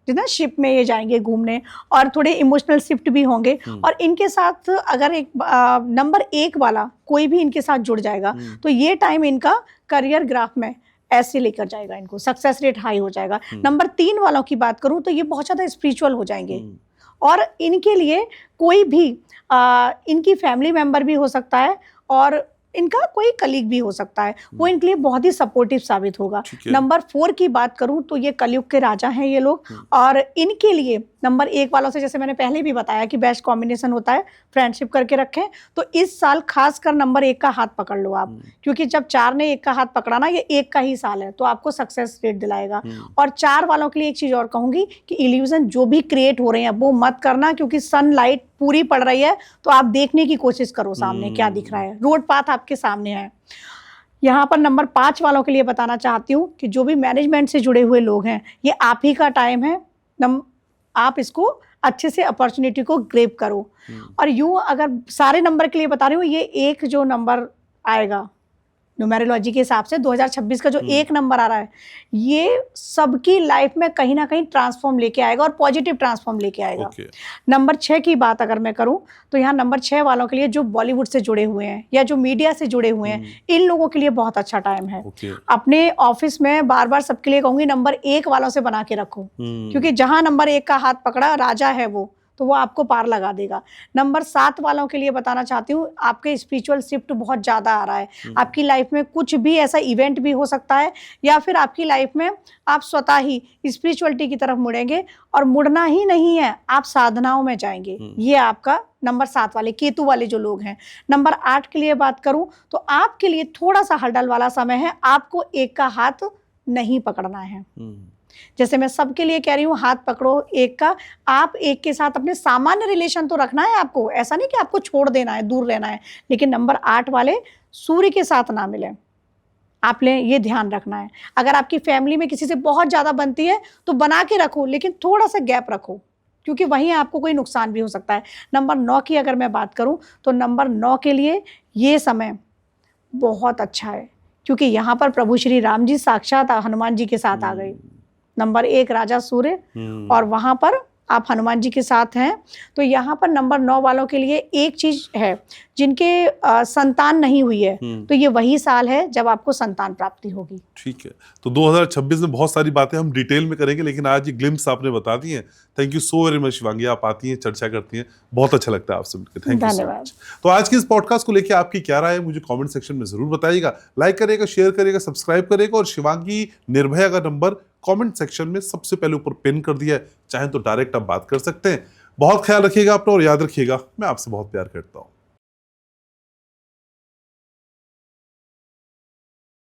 जितना शिप में ये जाएंगे घूमने, और थोड़े इमोशनल शिफ्ट भी होंगे। और इनके साथ अगर एक नंबर 1 वाला कोई भी इनके साथ जुड़ जाएगा तो ये टाइम इनका करियर ग्राफ में ऐसे लेकर जाएगा, इनको सक्सेस रेट हाई हो जाएगा। नंबर 3 वालों की बात करूं तो ये बहुत ज़्यादा स्पिरिचुअल हो जाएंगे, और इनके लिए कोई भी इनकी फैमिली मेंबर भी हो सकता है, और इनका कोई कलीग भी हो सकता है, वो इनके लिए बहुत ही सपोर्टिव साबित होगा। नंबर 4 की बात करूं तो ये कलयुग के राजा हैं ये लोग, और इनके लिए नंबर 1 वालों से, जैसे मैंने पहले भी बताया कि बेस्ट कॉम्बिनेशन होता है, फ्रेंडशिप करके रखें। तो इस साल खासकर नंबर 1 का हाथ पकड़ लो आप, क्योंकि जब 4 ने 1 का हाथ पकड़ा ना, ये 1 का ही साल है, तो आपको सक्सेस रेट दिलाएगा। और 4 वालों के लिए एक चीज और कहूंगी कि इल्यूजन जो भी क्रिएट हो रहे हैं वो मत करना, क्योंकि सनलाइट पूरी पड़ रही है, तो आप देखने की कोशिश करो सामने क्या दिख रहा है, रोड पाथ आपके सामने है। यहाँ पर नंबर 5 वालों के लिए बताना चाहती हूँ कि जो भी मैनेजमेंट से जुड़े हुए लोग हैं, ये आप ही का टाइम है, आप इसको अच्छे से अपॉर्चुनिटी को ग्रैब करो। और यूँ अगर सारे नंबर के लिए बता रही हूँ, ये एक जो नंबर आएगा न्यूमेरोलॉजी के हिसाब से 2026 का जो 1 नंबर आ रहा है, ये सबकी लाइफ में कहीं ना कहीं ट्रांसफॉर्म लेके आएगा, और पॉजिटिव ट्रांसफॉर्म लेके आएगा। नंबर 6 की बात अगर मैं करूं तो यहाँ नंबर 6 वालों के लिए जो बॉलीवुड से जुड़े हुए हैं या जो मीडिया से जुड़े हुए हैं, इन लोगों के लिए बहुत अच्छा टाइम है। अपने ऑफिस में बार बार सबके लिए कहूंगी, नंबर 1 वालों से बना के रखो, क्योंकि जहां नंबर 1 का हाथ पकड़ा, राजा है वो, तो वो आपको पार लगा देगा। नंबर 7 वालों के लिए बताना चाहती हूँ, आपके स्पिरिचुअल शिफ्ट बहुत ज़्यादा आ रहा है। आपकी लाइफ में कुछ भी ऐसा इवेंट भी हो सकता है, या फिर आपकी लाइफ में आप स्वतः ही स्पिरिचुअलिटी की तरफ मुड़ेंगे, और मुड़ना ही नहीं है, आप साधनाओं में जाएंगे। ये आपका नंबर 7 वाले केतु वाले जो लोग हैं। नंबर 8 के लिए बात करूं तो आपके लिए थोड़ा सा हड़बड़ वाला समय है, आपको 1 का हाथ नहीं पकड़ना है। जैसे मैं सबके लिए कह रही हूँ, हाथ पकड़ो 1 का। आप 1 के साथ अपने सामान्य रिलेशन तो रखना है आपको, ऐसा नहीं कि आपको छोड़ देना है, दूर रहना है, लेकिन नंबर 8 वाले सूर्य के साथ ना मिले, आपने ये ध्यान रखना है। अगर आपकी फैमिली में किसी से बहुत ज़्यादा बनती है तो बना के रखो, लेकिन थोड़ा सा गैप रखो, क्योंकि वहीं आपको कोई नुकसान भी हो सकता है। नंबर 9 की अगर मैं बात करूँ तो नंबर 9 के लिए ये समय बहुत अच्छा है, क्योंकि यहाँ पर प्रभु श्री राम जी साक्षात हनुमान जी के साथ आ गए। नंबर 1 राजा सूर्य, और वहां पर आप हनुमान जी के साथ हैं। तो यहाँ पर नंबर 9 वालों के लिए एक चीज है, जिनके संतान नहीं हुई है, तो ये वही साल है जब आपको संतान प्राप्ति होगी। ठीक है, तो 2026 में बहुत सारी बातें हम डिटेल में करेंगे, लेकिन आज ये ग्लिम्स आपने बता दी हैं। Thank you so very much Shivangi, आप आती हैं, चर्चा करती हैं, बहुत अच्छा लगता है आपसे मिलकर। Thank you so much. तो आज के इस पॉडकास्ट को लेकर आपकी क्या राय है, मुझे कमेंट सेक्शन में जरूर बताइएगा। लाइक करिएगा, शेयर करिएगा, सब्सक्राइब करिएगा, और शिवांगी निर्भया का नंबर कमेंट सेक्शन में सबसे पहले ऊपर पिन कर दिया है, चाहे तो डायरेक्ट आप बात कर सकते हैं। बहुत ख्याल रखिएगा अपना, और याद रखिएगा मैं आपसे बहुत प्यार करता हूँ।